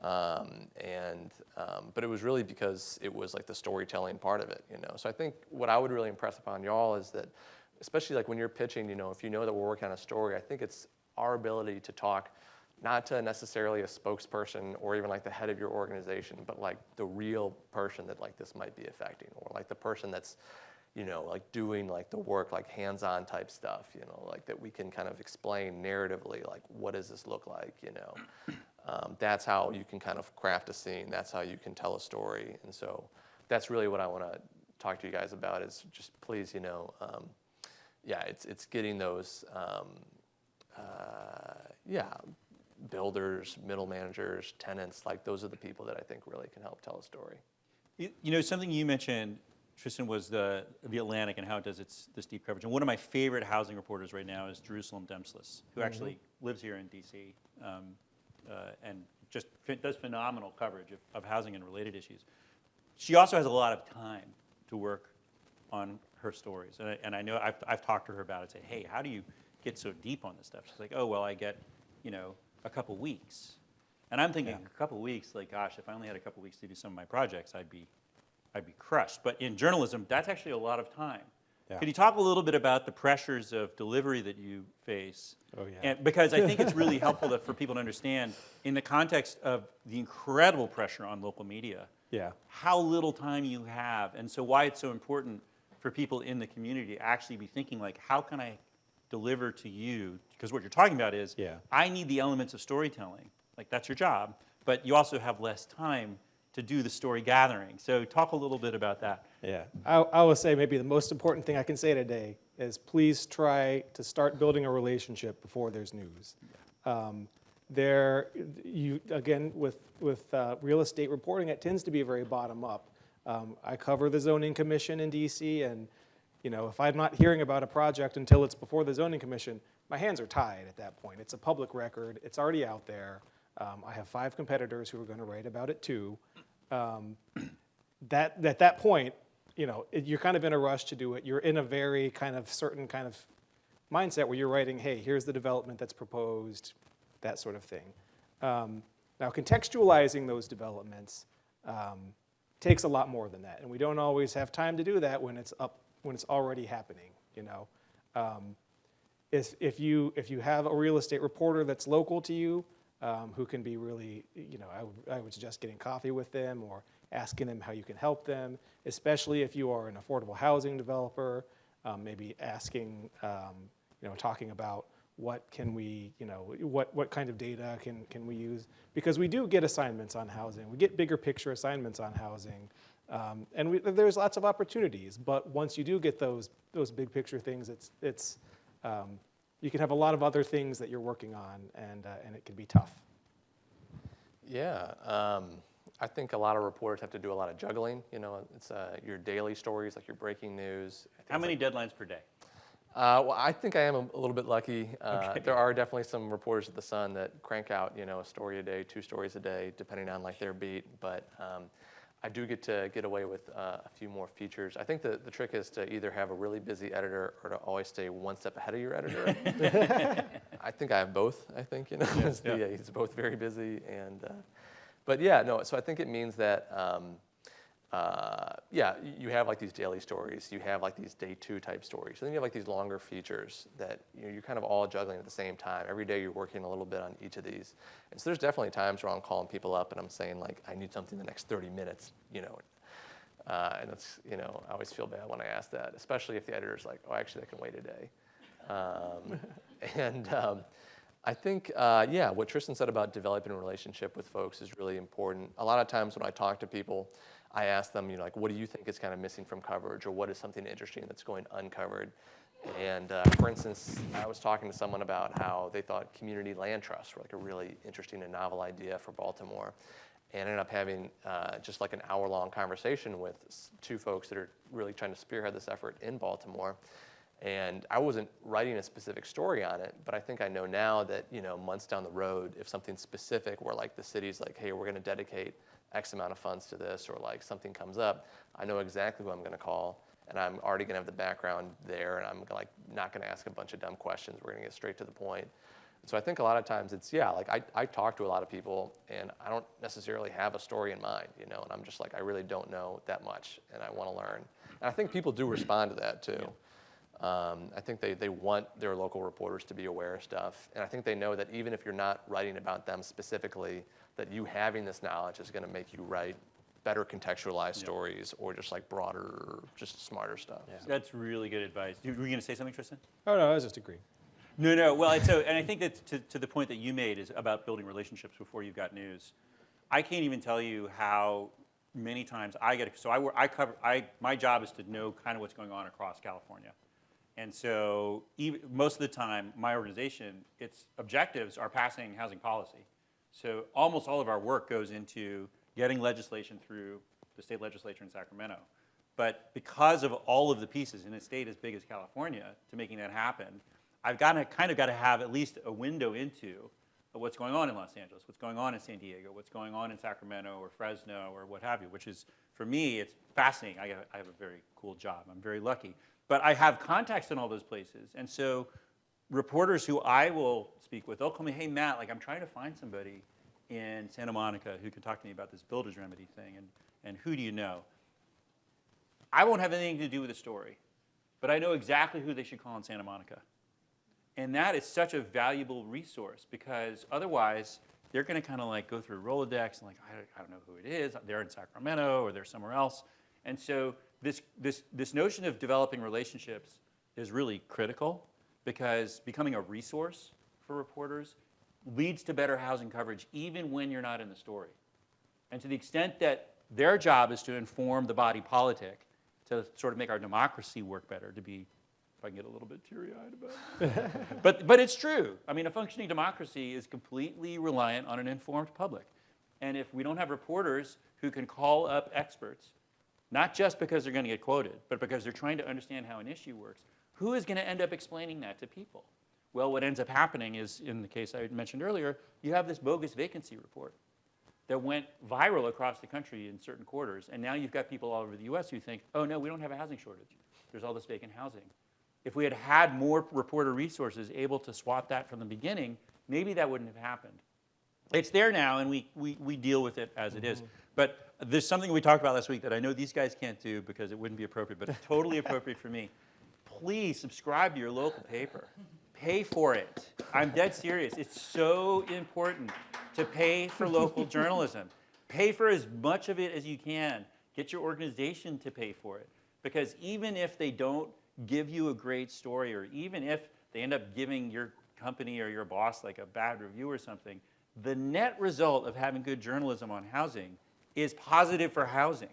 But it was really because it was like the storytelling part of it, So I think what I would really impress upon y'all is that, especially like when you're pitching, if you know that we're working on a story, I think it's our ability to talk not to necessarily a spokesperson or even like the head of your organization, but like the real person that like this might be affecting, or like the person that's, like doing like the work, like hands-on type stuff, like that we can kind of explain narratively, like what does this look like, That's how you can kind of craft a scene. That's how you can tell a story. And so that's really what I want to talk to you guys about is just please, yeah, it's getting those, yeah, builders, middle managers, tenants, like those are the people that I think really can help tell a story. You know, something you mentioned, Tristan, was the Atlantic and how it does this deep coverage. And one of my favorite housing reporters right now is Jerusalem Demsless, who actually lives here in DC and just does phenomenal coverage of housing and related issues. She also has a lot of time to work on her stories. And I know I've talked to her about it, say, hey, how do you get so deep on this stuff? She's like, oh, well, I get, a couple weeks. And I'm thinking, a couple weeks, like, gosh, if I only had a couple weeks to do some of my projects, I'd be crushed. But in journalism, that's actually a lot of time. Yeah. Could you talk a little bit about the pressures of delivery that you face? Oh, yeah. And because I think it's really helpful for people to understand, in the context of the incredible pressure on local media, how little time you have, and so why it's so important for people in the community to actually be thinking, like, how can I deliver to you? Because what you're talking about is, I need the elements of storytelling. Like, that's your job, but you also have less time to do the story gathering. So talk a little bit about that. Yeah, I will say maybe the most important thing I can say today is please try to start building a relationship before there's news. Again, with real estate reporting, it tends to be very bottom up. I cover the zoning commission in DC, and if I'm not hearing about a project until it's before the zoning commission, my hands are tied at that point. It's a public record. It's already out there. I have 5 competitors who are going to write about it too. At that point, you're kind of in a rush to do it. You're in a very kind of certain kind of mindset where you're writing, hey, here's the development that's proposed, that sort of thing. Now, contextualizing those developments takes a lot more than that, and we don't always have time to do that when it's already happening. If you have a real estate reporter that's local to you, who can be really, I would suggest getting coffee with them or asking them how you can help them, especially if you are an affordable housing developer, maybe asking, talking about what can we, what kind of data can we use? Because we do get assignments on housing. We get bigger picture assignments on housing. And there's lots of opportunities, but once you do get those big picture things, it's you can have a lot of other things that you're working on, and it can be tough. Yeah, I think a lot of reporters have to do a lot of juggling. It's your daily stories, like your breaking news. How many deadlines per day? Well, I think I am a little bit lucky. Okay. There are definitely some reporters at the Sun that crank out, a story a day, 2 stories a day, depending on like their beat. But I do get to get away with a few more features. I think the trick is to either have a really busy editor or to always stay one step ahead of your editor. I think I have both. I think he's both very busy, and but yeah, no. So I think it means that you have like these daily stories, you have like these day 2 type stories, and then you have like these longer features that you're kind of all juggling at the same time. Every day you're working a little bit on each of these, and so there's definitely times where I'm calling people up and I'm saying like, I need something in the next 30 minutes, and that's I always feel bad when I ask that, especially if the editor's like, oh, actually that can wait a day, and I think, what Tristan said about developing a relationship with folks is really important. A lot of times when I talk to people, I ask them, what do you think is kind of missing from coverage, or what is something interesting that's going uncovered? And for instance, I was talking to someone about how they thought community land trusts were like a really interesting and novel idea for Baltimore, and ended up having just like an hour-long conversation with 2 folks that are really trying to spearhead this effort in Baltimore. And I wasn't writing a specific story on it, but I think I know now that, months down the road, if something specific where like the city's like, hey, we're going to dedicate X amount of funds to this, or like something comes up, I know exactly who I'm going to call, and I'm already going to have the background there, and I'm like not going to ask a bunch of dumb questions. We're going to get straight to the point. So I think a lot of times it's, like I talk to a lot of people, and I don't necessarily have a story in mind, and I'm just like, I really don't know that much, and I want to learn. And I think people do respond to that too. I think they want their local reporters to be aware of stuff, and I think they know that even if you're not writing about them specifically, that you having this knowledge is going to make you write better contextualized stories, or just like broader, just smarter stuff. Yeah. That's really good advice. Were you going to say something, Tristan? Oh, no, I was just agreeing. No. Well, and I think that to the point that you made is about building relationships before you've got news. I can't even tell you how many times I get. So my job is to know kind of what's going on across California, And so most of the time, my organization, its objectives are passing housing policy. So almost all of our work goes into getting legislation through the state legislature in Sacramento. But because of all of the pieces in a state as big as California to making that happen, I've got to have at least a window into what's going on in Los Angeles, what's going on in San Diego, what's going on in Sacramento or Fresno or what have you, which is, for me, it's fascinating. I have a very cool job. I'm very lucky. But I have contacts in all those places. And so reporters who I will speak with, they'll call me, hey, Matt, like I'm trying to find somebody in Santa Monica who can talk to me about this builder's remedy thing, and who do you know? I won't have anything to do with the story, but I know exactly who they should call in Santa Monica. And that is such a valuable resource because otherwise they're going to kind of like go through Rolodex and like, I don't know who it is. They're in Sacramento or they're somewhere else. And so this notion of developing relationships is really critical because becoming a resource for reporters leads to better housing coverage even when you're not in the story. And to the extent that their job is to inform the body politic to sort of make our democracy work better, to be, if I can get a little bit teary-eyed about it. But it's true. I mean, a functioning democracy is completely reliant on an informed public. And if we don't have reporters who can call up experts, not just because they're going to get quoted, but because they're trying to understand how an issue works, who is going to end up explaining that to people? Well, what ends up happening is, in the case I mentioned earlier, you have this bogus vacancy report that went viral across the country in certain quarters, and now you've got people all over the US who think, oh no, we don't have a housing shortage. There's all this vacant housing. If we had had more reporter resources able to swat that from the beginning, maybe that wouldn't have happened. It's there now, and we deal with it as it is. But there's something we talked about last week that I know these guys can't do because it wouldn't be appropriate, but it's totally appropriate for me. Please subscribe to your local paper. Pay for it. I'm dead serious. It's so important to pay for local journalism. Pay for as much of it as you can. Get your organization to pay for it. Because even if they don't give you a great story, or even if they end up giving your company or your boss like a bad review or something, the net result of having good journalism on housing is positive for housing.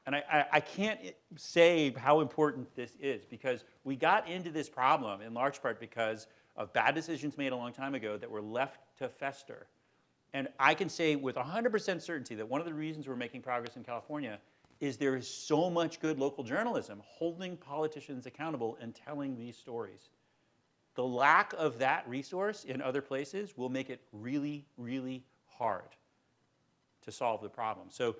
And I can't say how important this is because we got into this problem in large part because of bad decisions made a long time ago that were left to fester. And I can say with 100% certainty that one of the reasons we're making progress in California is there is so much good local journalism holding politicians accountable and telling these stories. The lack of that resource in other places will make it really, really hard to solve the problem. So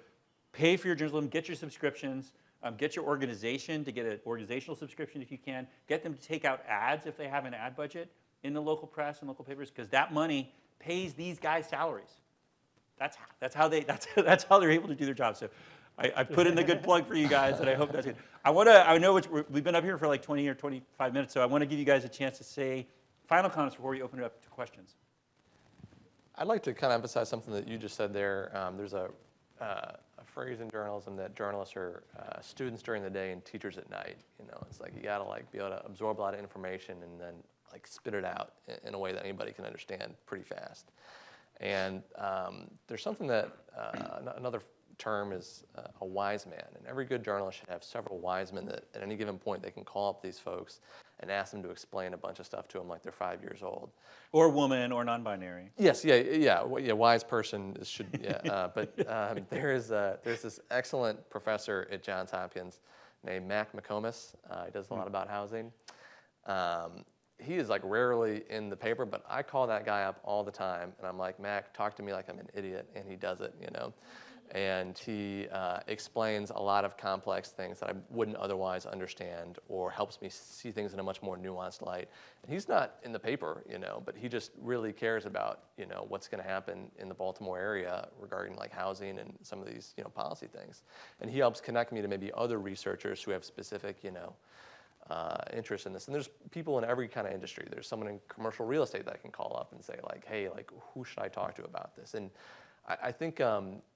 pay for your journalism, get your subscriptions, get your organization to get an organizational subscription if you can. Get them to take out ads if they have an ad budget in the local press and local papers because that money pays these guys' salaries. That's how they're able to do their job. So I put in the good plug for you guys, and I hope that's good. I know we've been up here for like 20 or 25 minutes, so I want to give you guys a chance to say final comments before we open it up to questions. I'd like to kind of emphasize something that you just said there. There's a phrase in journalism that journalists are students during the day and teachers at night. You know, it's like you gotta like be able to absorb a lot of information and then like spit it out in a way that anybody can understand pretty fast. And there's something that another term is a wise man, and every good journalist should have several wise men that at any given point they can call up these folks and ask them to explain a bunch of stuff to them like they're 5 years old. Or woman, or non-binary. Yes, yeah, wise person should, yeah. But there's this excellent professor at Johns Hopkins named Mac McComas. He does a lot about housing. He is like rarely in the paper, but I call that guy up all the time, and I'm like, Mac, talk to me like I'm an idiot, and he does it, you know. And he explains a lot of complex things that I wouldn't otherwise understand, or helps me see things in a much more nuanced light. And he's not in the paper, you know, but he just really cares about, you know, what's going to happen in the Baltimore area regarding like housing and some of these, you know, policy things. And he helps connect me to maybe other researchers who have specific, you know, interest in this. And there's people in every kind of industry. There's someone in commercial real estate that I can call up and say like, hey, like who should I talk to about this? And I think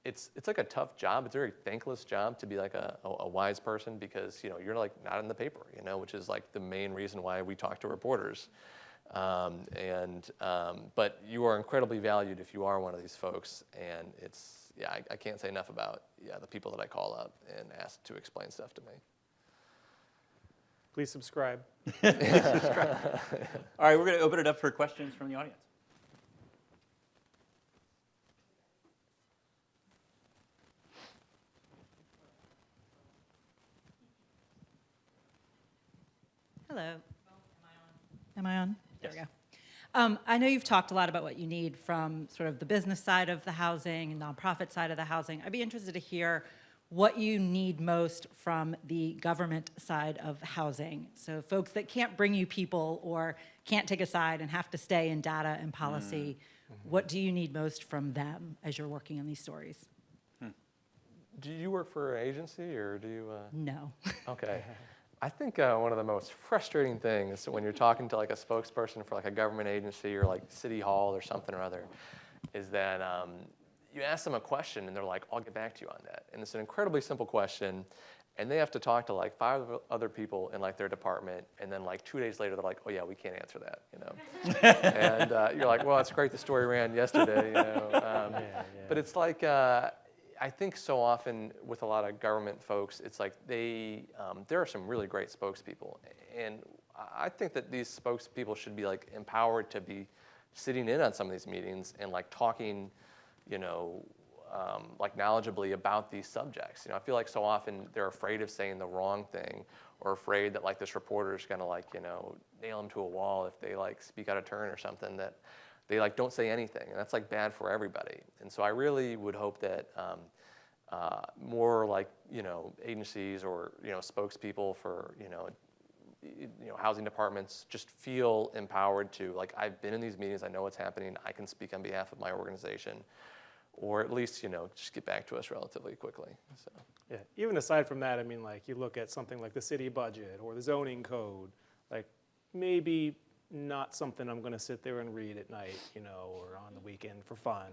it's like a tough job. It's a very thankless job to be like a wise person because, you know, you're like not in the paper, you know, which is like the main reason why we talk to reporters. But you are incredibly valued if you are one of these folks. And it's, yeah, I can't say enough about, the people that I call up and ask to explain stuff to me. Please subscribe. All right, we're going to open it up for questions from the audience. Hello. Am I on? There Yes. we go. I know you've talked a lot about what you need from sort of the business side of the housing and nonprofit side of the housing. I'd be interested to hear what you need most from the government side of housing. So folks that can't bring you people or can't take a side and have to stay in data and policy, what do you need most from them as you're working on these stories? Do you work for an agency or do you? No. Okay. I think one of the most frustrating things when you're talking to like a spokesperson for like a government agency or like City Hall or something or other is that you ask them a question and they're like, I'll get back to you on that. And it's an incredibly simple question. And they have to talk to like 5 other people in like their department. And then like 2 days later, they're like, oh yeah, we can't answer that, you know. And you're like, well, it's great the story ran yesterday, you know. But it's like, I think so often with a lot of government folks, it's like there are some really great spokespeople. And I think that these spokespeople should be like empowered to be sitting in on some of these meetings and like talking, you know, like knowledgeably about these subjects. You know, I feel like so often they're afraid of saying the wrong thing or afraid that like this reporter is gonna like, you know, nail them to a wall if they like speak out of turn or something, that they like don't say anything, and that's like bad for everybody. And so I really would hope that more like, you know, agencies or, you know, spokespeople for, you know, housing departments just feel empowered to like, I've been in these meetings, I know what's happening, I can speak on behalf of my organization, or at least, you know, just get back to us relatively quickly. So. Yeah, even aside from that, I mean, like you look at something like the city budget or the zoning code, like maybe not something I'm going to sit there and read at night, you know, or on the weekend for fun.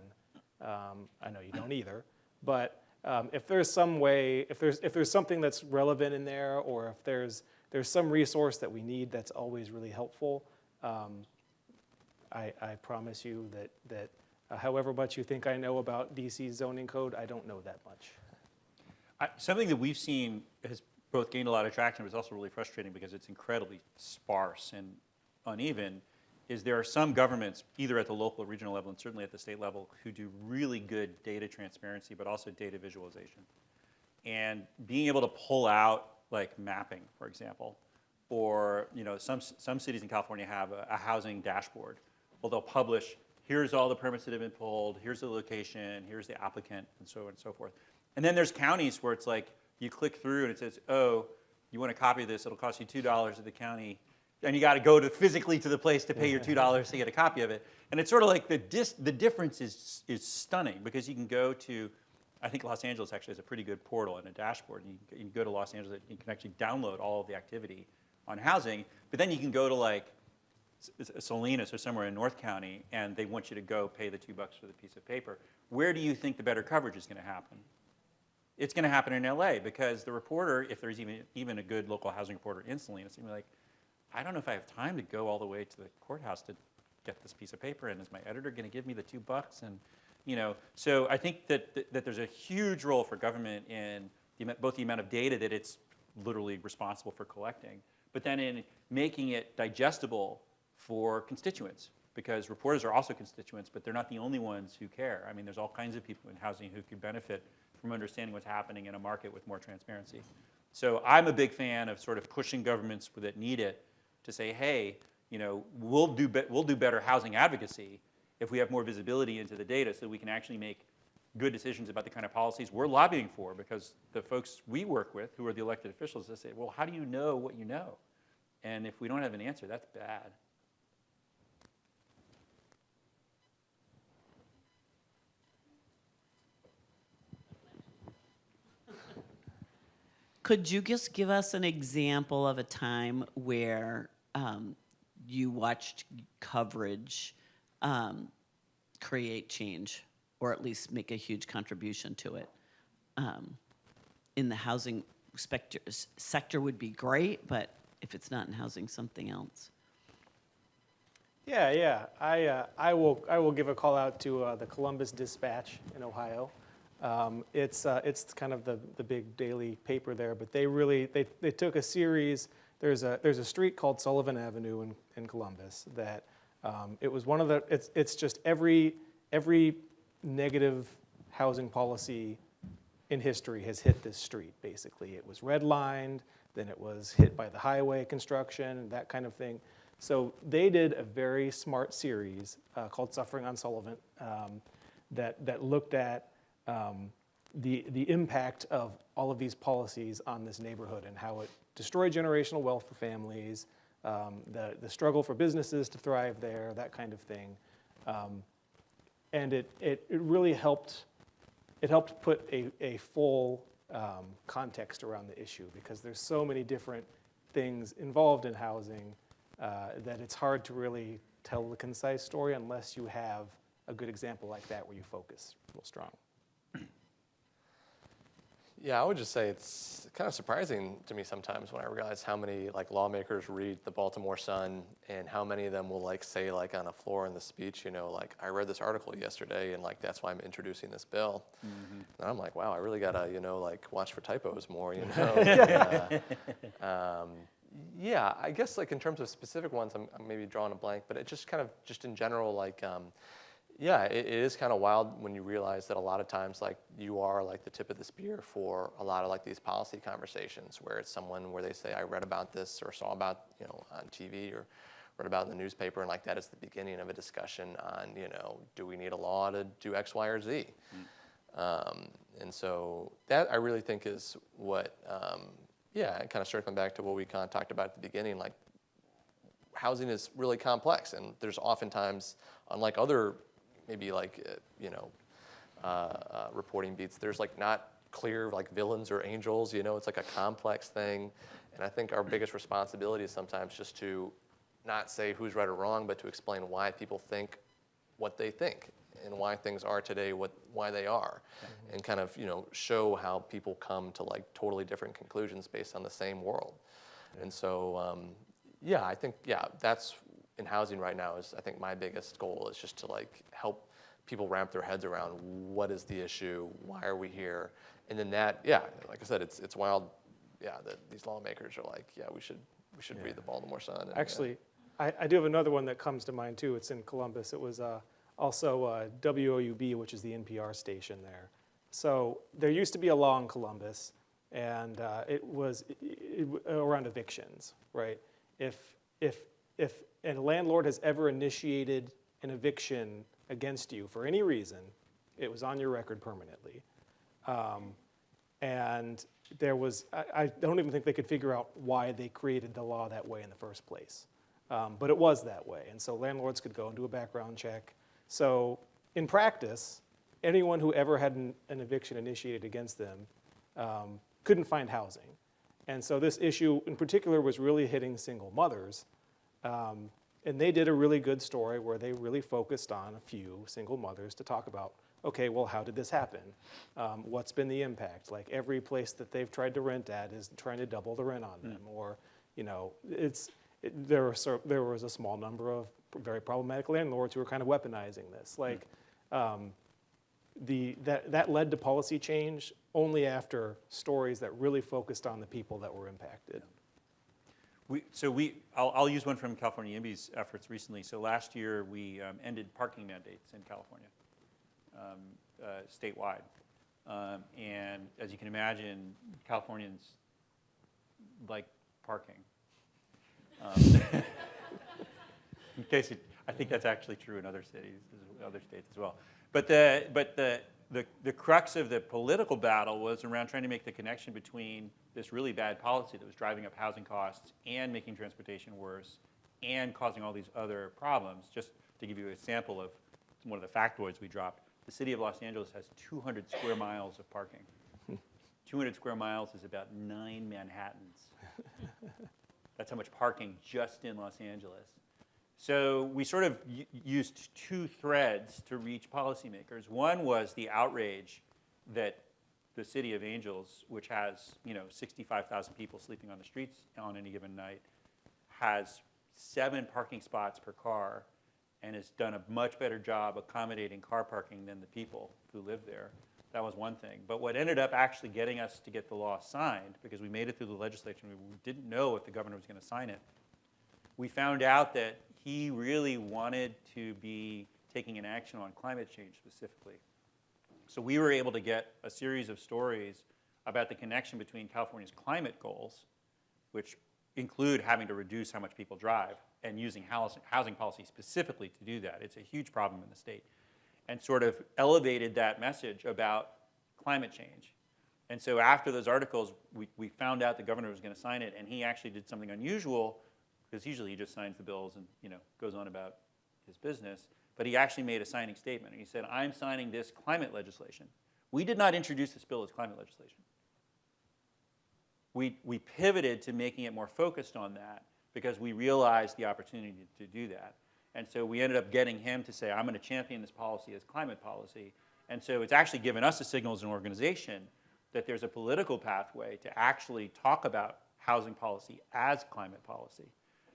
I know you don't either, but if there's some way, if there's something that's relevant in there, or if there's some resource that we need that's always really helpful, I promise you that however much you think I know about DC's zoning code, I don't know that much. Something that we've seen has both gained a lot of traction, but it's also really frustrating because it's incredibly sparse and uneven, is there are some governments, either at the local or regional level and certainly at the state level, who do really good data transparency, but also data visualization. And being able to pull out like mapping, for example, or you know, some cities in California have a housing dashboard. Well, they'll publish, here's all the permits that have been pulled, here's the location, here's the applicant, and so on and so forth. And then there's counties where it's like, you click through and it says, oh, you want to copy this, it'll cost you $2 at the county, and you got to go physically to the place to pay your $2 to get a copy of it. And it's sort of like the difference is stunning, because you can go to, I think Los Angeles actually has a pretty good portal and a dashboard. And you can go to Los Angeles, you can actually download all of the activity on housing, but then you can go to like Salinas or somewhere in North County, and they want you to go pay the $2 for the piece of paper. Where do you think the better coverage is going to happen? It's going to happen in LA, because the reporter, if there's even a good local housing reporter in Salinas, it's going to be like, I don't know if I have time to go all the way to the courthouse to get this piece of paper, and is my editor going to give me the $2? And you know, so I think that there's a huge role for government in both the amount of data that it's literally responsible for collecting, but then in making it digestible for constituents, because reporters are also constituents, but they're not the only ones who care. I mean, there's all kinds of people in housing who could benefit from understanding what's happening in a market with more transparency. So I'm a big fan of sort of pushing governments that need it to say, hey, you know, we'll do better housing advocacy if we have more visibility into the data, so we can actually make good decisions about the kind of policies we're lobbying for, because the folks we work with, who are the elected officials, they say, well, how do you know what you know? And if we don't have an answer, that's bad. Could you just give us an example of a time where you watched coverage create change, or at least make a huge contribution to it? In the housing sector would be great, but if it's not in housing, something else. Yeah. I will give a call out to the Columbus Dispatch in Ohio. It's kind of the big daily paper there, but they took a series there's a street called Sullivan Avenue in Columbus that it was one of the, it's just every negative housing policy in history has hit this street, basically. It was redlined, then it was hit by the highway construction, that kind of thing. So they did a very smart series called Suffering on Sullivan that looked at the impact of all of these policies on this neighborhood and how it destroyed generational wealth for families, the struggle for businesses to thrive there, that kind of thing. And it really helped, put a full context around the issue, because there's so many different things involved in housing that it's hard to really tell the concise story unless you have a good example like that where you focus real strong. Yeah, I would just say it's kind of surprising to me sometimes when I realize how many like lawmakers read the Baltimore Sun and how many of them will like say like on a floor in the speech, you know, like I read this article yesterday and like that's why I'm introducing this bill. Mm-hmm. And I'm like, wow, I really gotta, you know, like watch for typos more, you know. Yeah, I guess like in terms of specific ones, I'm maybe drawing a blank, but it just kind of just in general like. Yeah, it is kind of wild when you realize that a lot of times, like, you are like the tip of the spear for a lot of like these policy conversations where it's someone where they say, I read about this or saw about, you know, on TV or read about in the newspaper, and like that is the beginning of a discussion on, you know, do we need a law to do X, Y, or Z? And so that I really think is what, yeah, kind of circling back to what we kind of talked about at the beginning, like housing is really complex, and there's oftentimes, unlike other maybe like, you know, reporting beats, there's like not clear like villains or angels, you know, it's like a complex thing. And I think our biggest responsibility is sometimes just to not say who's right or wrong, but to explain why people think what they think and why things are today why they are. Mm-hmm. And kind of, you know, show how people come to like totally different conclusions based on the same world. Yeah. And so, yeah, I think, yeah, that's in housing right now is I think my biggest goal is just to like help people wrap their heads around what is the issue, why are we here, and then that, yeah, like I said, it's wild, yeah, that these lawmakers are like, yeah, we should read the Baltimore Sun. And, actually, I do have another one that comes to mind too. It's in Columbus. It was also WOUB, which is the NPR station there. So there used to be a law in Columbus, and it was around evictions, right? If a landlord has ever initiated an eviction against you for any reason, it was on your record permanently. And there was, I don't even think they could figure out why they created the law that way in the first place. But it was that way. And so landlords could go and do a background check. So in practice, anyone who ever had an eviction initiated against them couldn't find housing. And so this issue in particular was really hitting single mothers. And they did a really good story where they really focused on a few single mothers to talk about, okay, well, how did this happen? What's been the impact? Like every place that they've tried to rent at is trying to double the rent on them. Or, you know, there was a small number of very problematic landlords who were kind of weaponizing this. Like that led to policy change only after stories that really focused on the people that were impacted. I'll use one from California YIMBY's efforts recently. So last year we ended parking mandates in California, statewide. And as you can imagine, Californians like parking. In case I think that's actually true in other cities, other states as well. But the crux of the political battle was around trying to make the connection between this really bad policy that was driving up housing costs and making transportation worse and causing all these other problems. Just to give you a sample of one of the factoids we dropped, the city of Los Angeles has 200 square miles of parking. 200 square miles is about 9 Manhattans. That's how much parking just in Los Angeles. So we sort of used two threads to reach policymakers. One was the outrage that the city of Angels, which has 65,000 people sleeping on the streets on any given night, has 7 parking spots per car and has done a much better job accommodating car parking than the people who live there. That was one thing. But what ended up actually getting us to get the law signed, because we made it through the legislature, we didn't know if the governor was going to sign it. We found out that he really wanted to be taking an action on climate change specifically. So we were able to get a series of stories about the connection between California's climate goals, which include having to reduce how much people drive, and using housing policy specifically to do that. It's a huge problem in the state. And sort of elevated that message about climate change. And so after those articles, we found out the governor was going to sign it, and he actually did something unusual, because usually he just signs the bills and goes on about his business. But he actually made a signing statement, and he said, I'm signing this climate legislation. We did not introduce this bill as climate legislation. We pivoted to making it more focused on that because we realized the opportunity to do that. And so we ended up getting him to say, I'm going to champion this policy as climate policy. And so it's actually given us a signal as an organization that there's a political pathway to actually talk about housing policy as climate policy.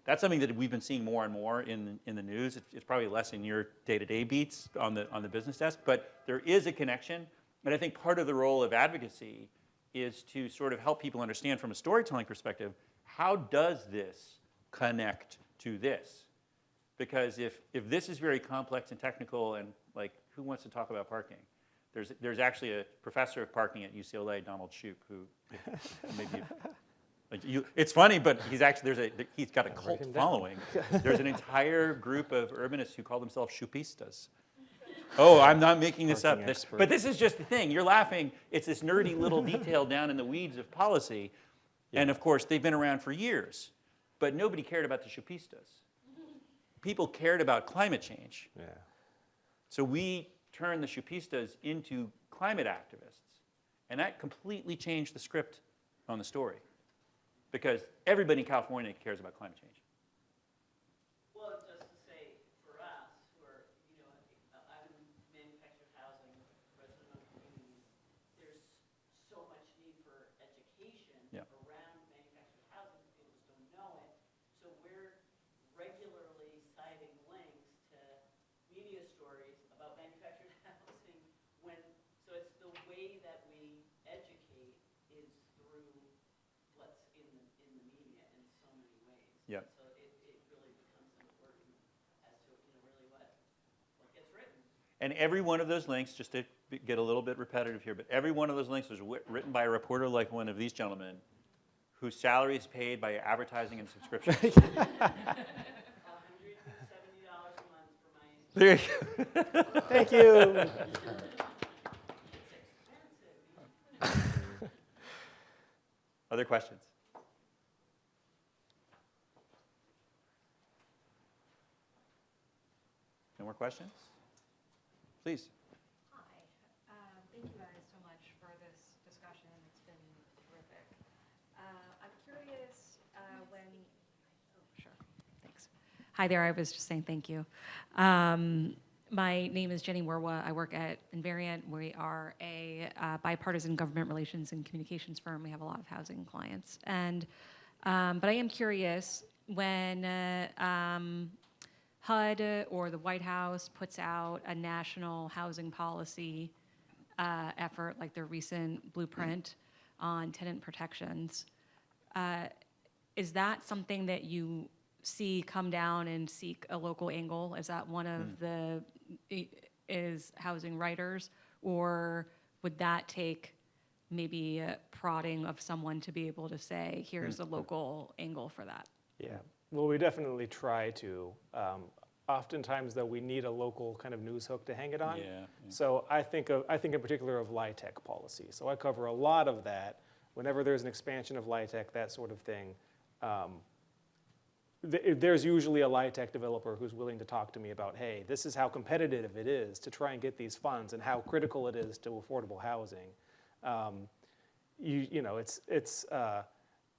That's something that we've been seeing more and more in the news. It's probably less in your day-to-day beats on the business desk, but there is a connection. And I think part of the role of advocacy is to sort of help people understand from a storytelling perspective, how does this connect to this? Because if this is very complex and technical, and like, who wants to talk about parking? There's actually a professor of parking at UCLA, Donald Shoup, who maybe it's funny, but he's actually he's got a cult following. There's an entire group of urbanists who call themselves Shoupistas. Oh, I'm not making this up. But this is just the thing. You're laughing. It's this nerdy little detail down in the weeds of policy. Yeah. And of course, they've been around for years. But nobody cared about the Shoupistas. People cared about climate change. Yeah. So we turned the Shoupistas into climate activists. And that completely changed the script on the story. Because everybody in California cares about climate change. Well, just to say, for us, who are, I'm in manufactured housing, resident communities, there's so much need for education around manufactured housing. People just don't know it. So we're regularly citing links to media stories about manufactured housing so it's the way that we educate is through what's in the media in so many ways. Yep. So it really becomes important as to really what gets written. And every one of those links, just to get a little bit repetitive here, but every one of those links was written by a reporter like one of these gentlemen whose salary is paid by advertising and subscriptions. $170 a month for my... There you go. Thank you. Other questions? No more questions? Please. Hi. Thank you guys so much for this discussion. It's been terrific. I'm curious sure. Thanks. Hi there. I was just saying thank you. My name is Jenny Werwa. I work at Invariant. We are a bipartisan government relations and communications firm. We have a lot of housing clients. And but I am curious when HUD or the White House puts out a national housing policy effort, like their recent blueprint on tenant protections, is that something that you see come down and seek a local angle? Is that one of the housing writers, or would that take maybe a prodding of someone to be able to say, here's a local angle for that? Yeah, well, we definitely try to. Oftentimes, though, we need a local kind of news hook to hang it on. Yeah. So I think in particular of LIHTC policy. So I cover a lot of that. Whenever there's an expansion of LIHTC, that sort of thing, there's usually a LIHTC developer who's willing to talk to me about, hey, this is how competitive it is to try and get these funds and how critical it is to affordable housing.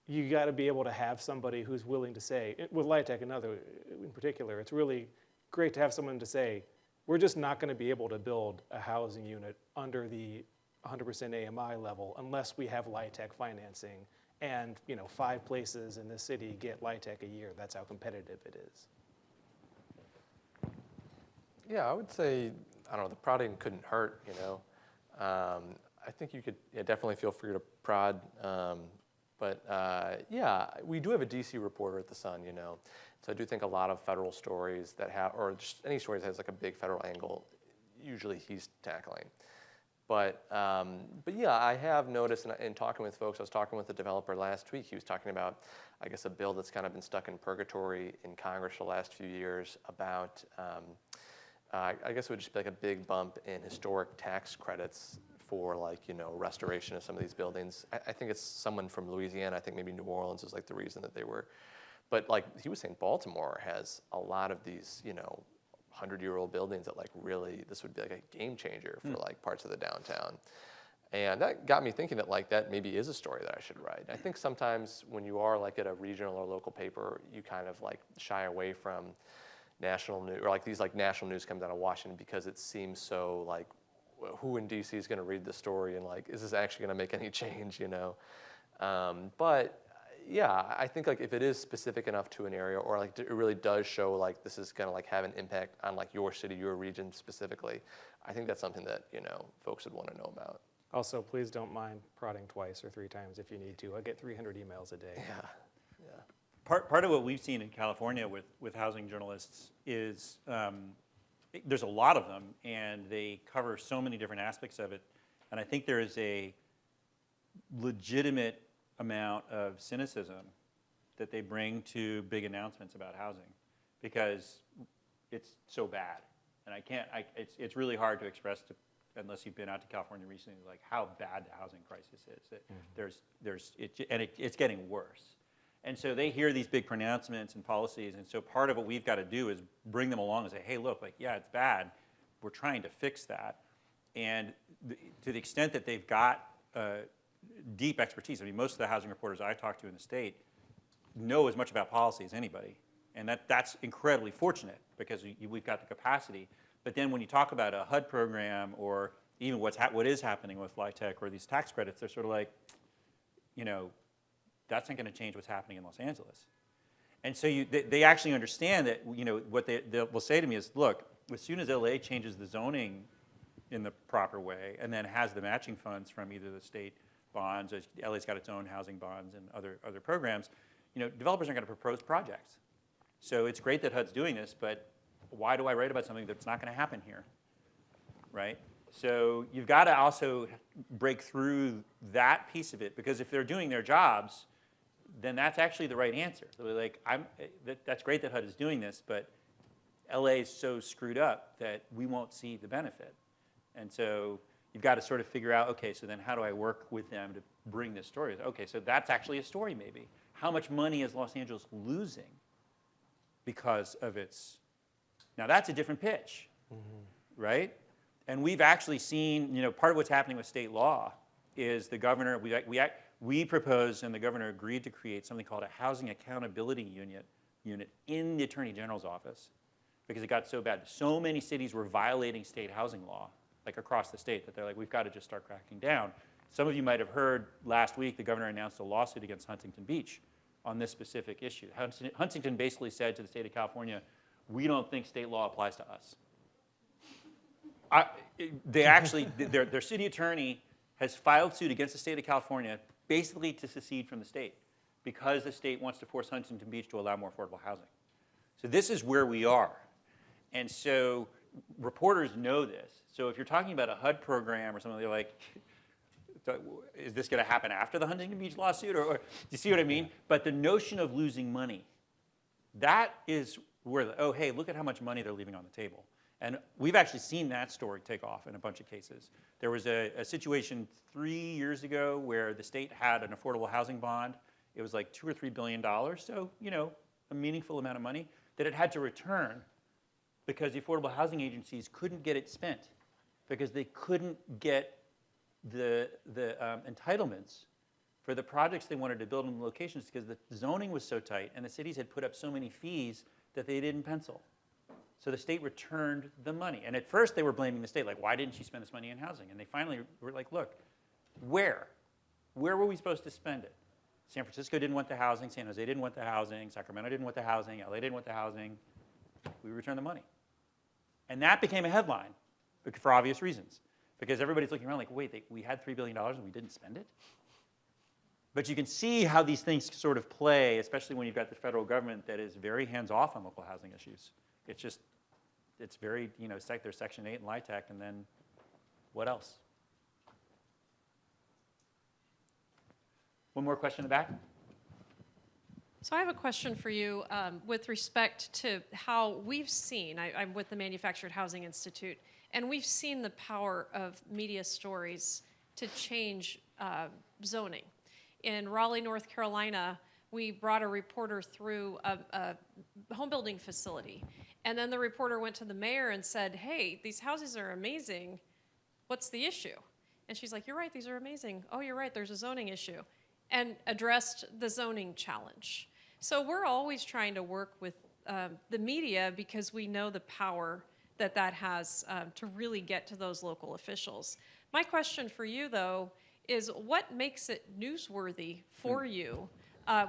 You got to be able to have somebody who's willing to say, with LIHTC in particular, it's really great to have someone to say, we're just not going to be able to build a housing unit under the 100% AMI level unless we have LIHTC financing. And 5 places in this city get LIHTC a year. That's how competitive it is. Yeah, I would say, I don't know, the prodding couldn't hurt, I think you could definitely feel free to prod. Yeah, we do have a DC reporter at the Sun, So I do think a lot of federal stories that have, or just any stories that has like a big federal angle, usually he's tackling. But yeah, I have noticed in talking with folks, I was talking with a developer last week, he was talking about, I guess, a bill that's kind of been stuck in purgatory in Congress for the last few years about, I guess it would just be like a big bump in historic tax credits for restoration of some of these buildings. I think it's someone from Louisiana, I think maybe New Orleans is like the reason that they were, but like he was saying, Baltimore has a lot of these, 100-year-old buildings that really, this would be like a game changer for parts of the downtown. And that got me thinking that that maybe is a story that I should write. I think sometimes when you are at a regional or local paper, you kind of shy away from national news, or these national news comes out of Washington because it seems so who in DC is going to read the story and is this actually going to make any change, But yeah, I think if it is specific enough to an area, or it really does show this is going to have an impact on your city, your region specifically, I think that's something that folks would want to know about. Also, please don't mind prodding twice or 3 times if you need to. I get 300 emails a day. Yeah. Part of what we've seen in California with housing journalists is there's a lot of them, and they cover so many different aspects of it. And I think there is a legitimate amount of cynicism that they bring to big announcements about housing because it's so bad. And it's really hard to express unless you've been out to California recently, how bad the housing crisis is. It's getting worse. And so they hear these big pronouncements and policies, and so part of what we've got to do is bring them along and say, hey, look, yeah, it's bad. We're trying to fix that. And to the extent that they've got deep expertise, most of the housing reporters I talk to in the state know as much about policy as anybody. And that's incredibly fortunate because we've got the capacity. But then when you talk about a HUD program or even what is happening with LIHTC or these tax credits, they're sort of that's not going to change what's happening in Los Angeles. And so they actually understand that, what they'll say to me is, look, as soon as LA changes the zoning in the proper way and then has the matching funds from either the state bonds, as LA's got its own housing bonds and other programs, developers are going to propose projects. So it's great that HUD's doing this, but why do I write about something that's not going to happen here, right? So you've got to also break through that piece of it, because if they're doing their jobs, then that's actually the right answer. So that's great that HUD is doing this, but LA is so screwed up that we won't see the benefit. And so you've got to sort of figure out, okay, so then how do I work with them to bring this story? Okay, so that's actually a story maybe. How much money is Los Angeles losing because of its... Now that's a different pitch, right? And we've actually seen, part of what's happening with state law is the governor, we proposed and the governor agreed to create something called a housing accountability unit in the Attorney General's office because it got so bad. So many cities were violating state housing law, across the state, that they're we've got to just start cracking down. Some of you might have heard last week the governor announced a lawsuit against Huntington Beach on this specific issue. Huntington basically said to the state of California, we don't think state law applies to us. They actually, their city attorney has filed suit against the state of California basically to secede from the state because the state wants to force Huntington Beach to allow more affordable housing. So this is where we are. And so reporters know this. So if you're talking about a HUD program or something, they're like, is this going to happen after the Huntington Beach lawsuit? Or do you see what I mean? But the notion of losing money, that is where, oh, hey, look at how much money they're leaving on the table. And we've actually seen that story take off in a bunch of cases. There was a situation 3 years ago where the state had an affordable housing bond. It was like $2 or $3 billion, so a meaningful amount of money that it had to return because the affordable housing agencies couldn't get it spent because they couldn't get the entitlements for the projects they wanted to build in the locations because the zoning was so tight and the cities had put up so many fees that they didn't pencil. So the state returned the money. And at first they were blaming the state, why didn't you spend this money in housing? And they finally were like, look, where? Where were we supposed to spend it? San Francisco didn't want the housing, San Jose didn't want the housing, Sacramento didn't want the housing, LA didn't want the housing. We returned the money. And that became a headline for obvious reasons. because everybody's looking around like, wait, we had $3 billion and we didn't spend it? But you can see how these things sort of play, especially when you've got the federal government that is very hands-off on local housing issues. It's very, there's Section 8 and LIHTC, and then what else? One more question in the back? So I have a question for you with respect to how we've seen, I'm with the Manufactured Housing Institute, and we've seen the power of media stories to change zoning. In Raleigh, North Carolina, we brought a reporter through a home building facility. And then the reporter went to the mayor and said, hey, these houses are amazing. What's the issue? And she's like, you're right, these are amazing. Oh, you're right, there's a zoning issue. And addressed the zoning challenge. So we're always trying to work with the media because we know the power that has to really get to those local officials. My question for you, though, is what makes it newsworthy for you?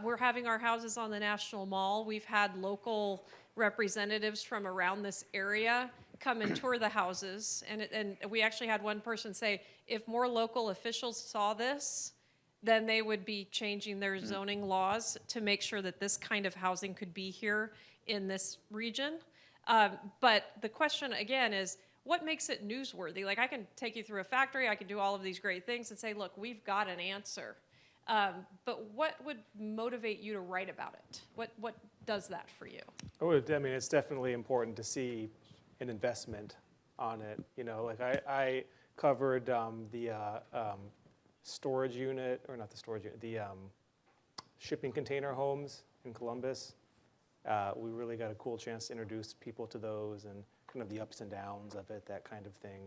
We're having our houses on the National Mall. We've had local representatives from around this area come and tour the houses. And we actually had one person say, if more local officials saw this, then they would be changing their zoning laws to make sure that this kind of housing could be here in this region. But the question, again, is what makes it newsworthy? Like, I can take you through a factory, I can do all of these great things and say, look, we've got an answer. But what would motivate you to write about it? What does that for you? I mean, it's definitely important to see an investment on it. Like I covered the storage unit, or not the storage unit, the shipping container homes in Columbus. We really got a cool chance to introduce people to those and kind of the ups and downs of it, that kind of thing.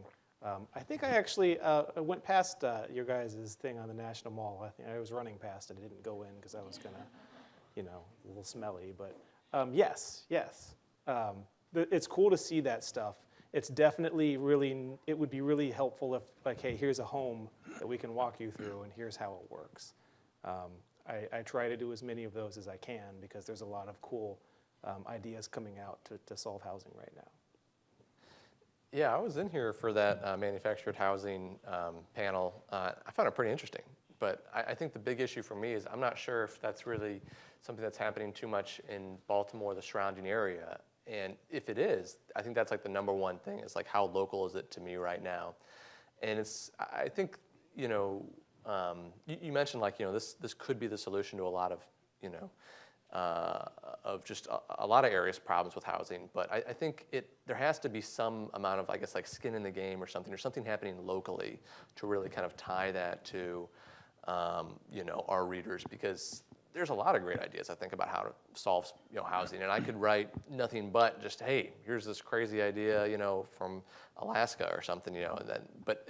I think I actually went past your guys' thing on the National Mall. I think I was running past it. I didn't go in because I was gonna, a little smelly. But yes. It's cool to see that stuff. It's definitely it would be really helpful if, like, hey, here's a home that we can walk you through, and here's how it works. I try to do as many of those as I can because there's a lot of cool ideas coming out to solve housing right now. Yeah, I was in here for that manufactured housing panel. I found it pretty interesting, but I think the big issue for me is I'm not sure if that's really something that's happening too much in Baltimore, the surrounding area. And if it is, I think that's like the number one thing. It's like, how local is it to me right now? And I think, you mentioned like, this could be the solution to a lot of just a lot of areas problems with housing. But I think there has to be some amount of, I guess, like skin in the game or something happening locally to really kind of tie that to, our readers, because there's a lot of great ideas, I think, about how to solve, housing. And I could write nothing but just, hey, here's this crazy idea, from Alaska or something, and then, but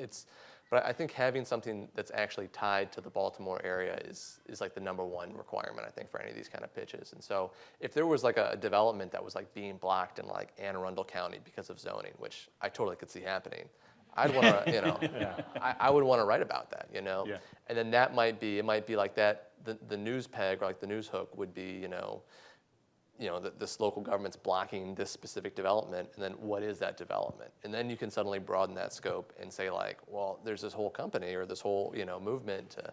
I think having something that's actually tied to the Baltimore area is like the number one requirement, I think, for any of these kind of pitches. And so if there was like a development that was like being blocked in like Anne Arundel County because of zoning, which I totally could see happening, I'd want to, I would want to write about that, Yeah. And then it might be like that, the news peg or like the news hook would be, this local government's blocking this specific development, and then what is that development? And then you can suddenly broaden that scope and say like, well, there's this whole company or this whole, movement to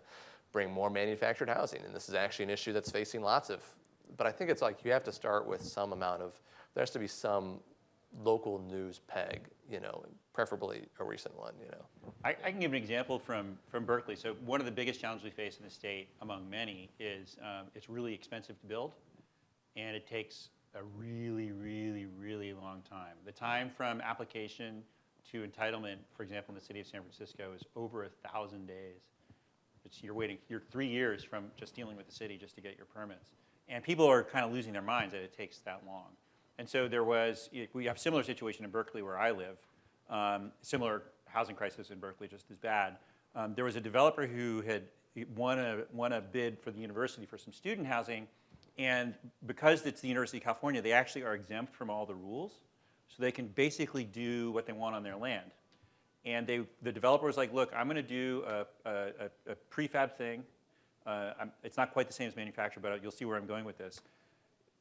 bring more manufactured housing, and this is actually an issue that's facing but I think it's like you have to start with some amount of, there has to be some local news peg, preferably a recent one, I can give an example from Berkeley. So one of the biggest challenges we face in the state, among many, is it's really expensive to build, and it takes a really, really, really long time. The time from application to entitlement, for example, in the city of San Francisco, is over 1,000 days. You're 3 years from just dealing with the city just to get your permits. And people are kind of losing their minds that it takes that long. And so we have a similar situation in Berkeley where I live, similar housing crisis in Berkeley, just as bad. There was a developer who had won a bid for the university for some student housing, and because it's the University of California, they actually are exempt from all the rules, so they can basically do what they want on their land. And the developer was like, look, I'm going to do a prefab thing. It's not quite the same as manufactured, but you'll see where I'm going with this.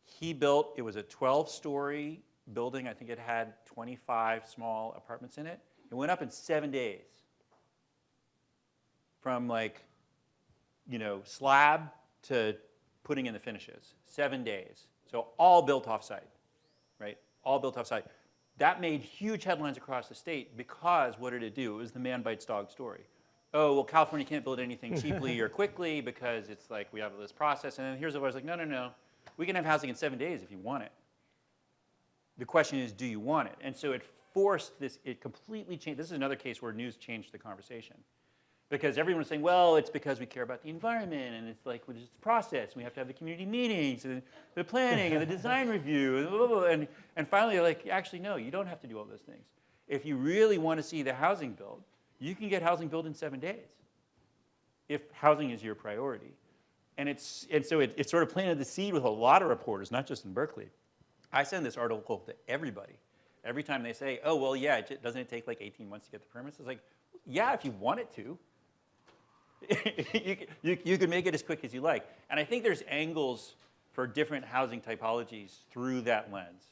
He built, it was a 12-story building. I think it had 25 small apartments in it. It went up in 7 days. from like, slab to putting in the finishes, 7 days. So all built off-site, right? All built off-site. That made huge headlines across the state because what did it do? It was the man bites dog story. Oh, well, California can't build anything cheaply or quickly because it's like we have this process. And then here's what I was like, no. We can have housing in 7 days if you want it. The question is, do you want it? And so it forced this, it completely changed. This is another case where news changed the conversation. Because everyone was saying, well, it's because we care about the environment, and it's like, it's a process, and we have to have the community meetings, and the planning, and the design review, and blah, blah, blah. And finally, they're like, actually, no, you don't have to do all those things. If you really want to see the housing built, you can get housing built in 7 days, if housing is your priority. And so it sort of planted the seed with a lot of reporters, not just in Berkeley. I send this article to everybody. Every time they say, oh, well, yeah, doesn't it take like 18 months to get the permits? It's like, yeah, if you want it to. you can make it as quick as you like. And I think there's angles for different housing typologies through that lens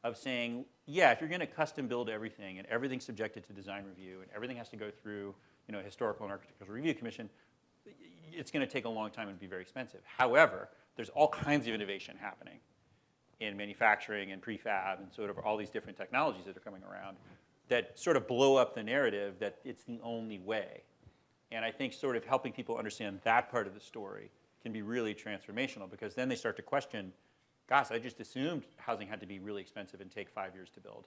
of saying, yeah, if you're going to custom build everything and everything's subjected to design review and everything has to go through historical and architectural review commission, it's going to take a long time and be very expensive. However, there's all kinds of innovation happening in manufacturing and prefab and sort of all these different technologies that are coming around that sort of blow up the narrative that it's the only way. And I think sort of helping people understand that part of the story can be really transformational because then they start to question, gosh, I just assumed housing had to be really expensive and take 5 years to build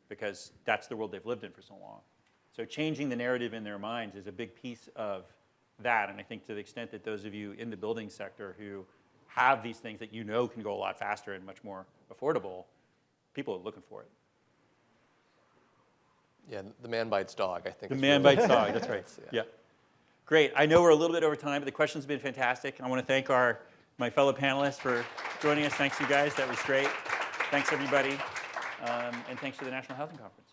because that's the world they've lived in for so long. So changing the narrative in their minds is a big piece of that. And I think to the extent that those of you in the building sector who have these things that can go a lot faster and much more affordable, people are looking for it. Yeah, the man bites dog, I think. The man bites dog, that's right. Yeah. Great. I know we're a little bit over time, but the questions have been fantastic. I want to thank my fellow panelists for joining us. Thanks, you guys. That was great. Thanks, everybody. And thanks to the National Housing Conference.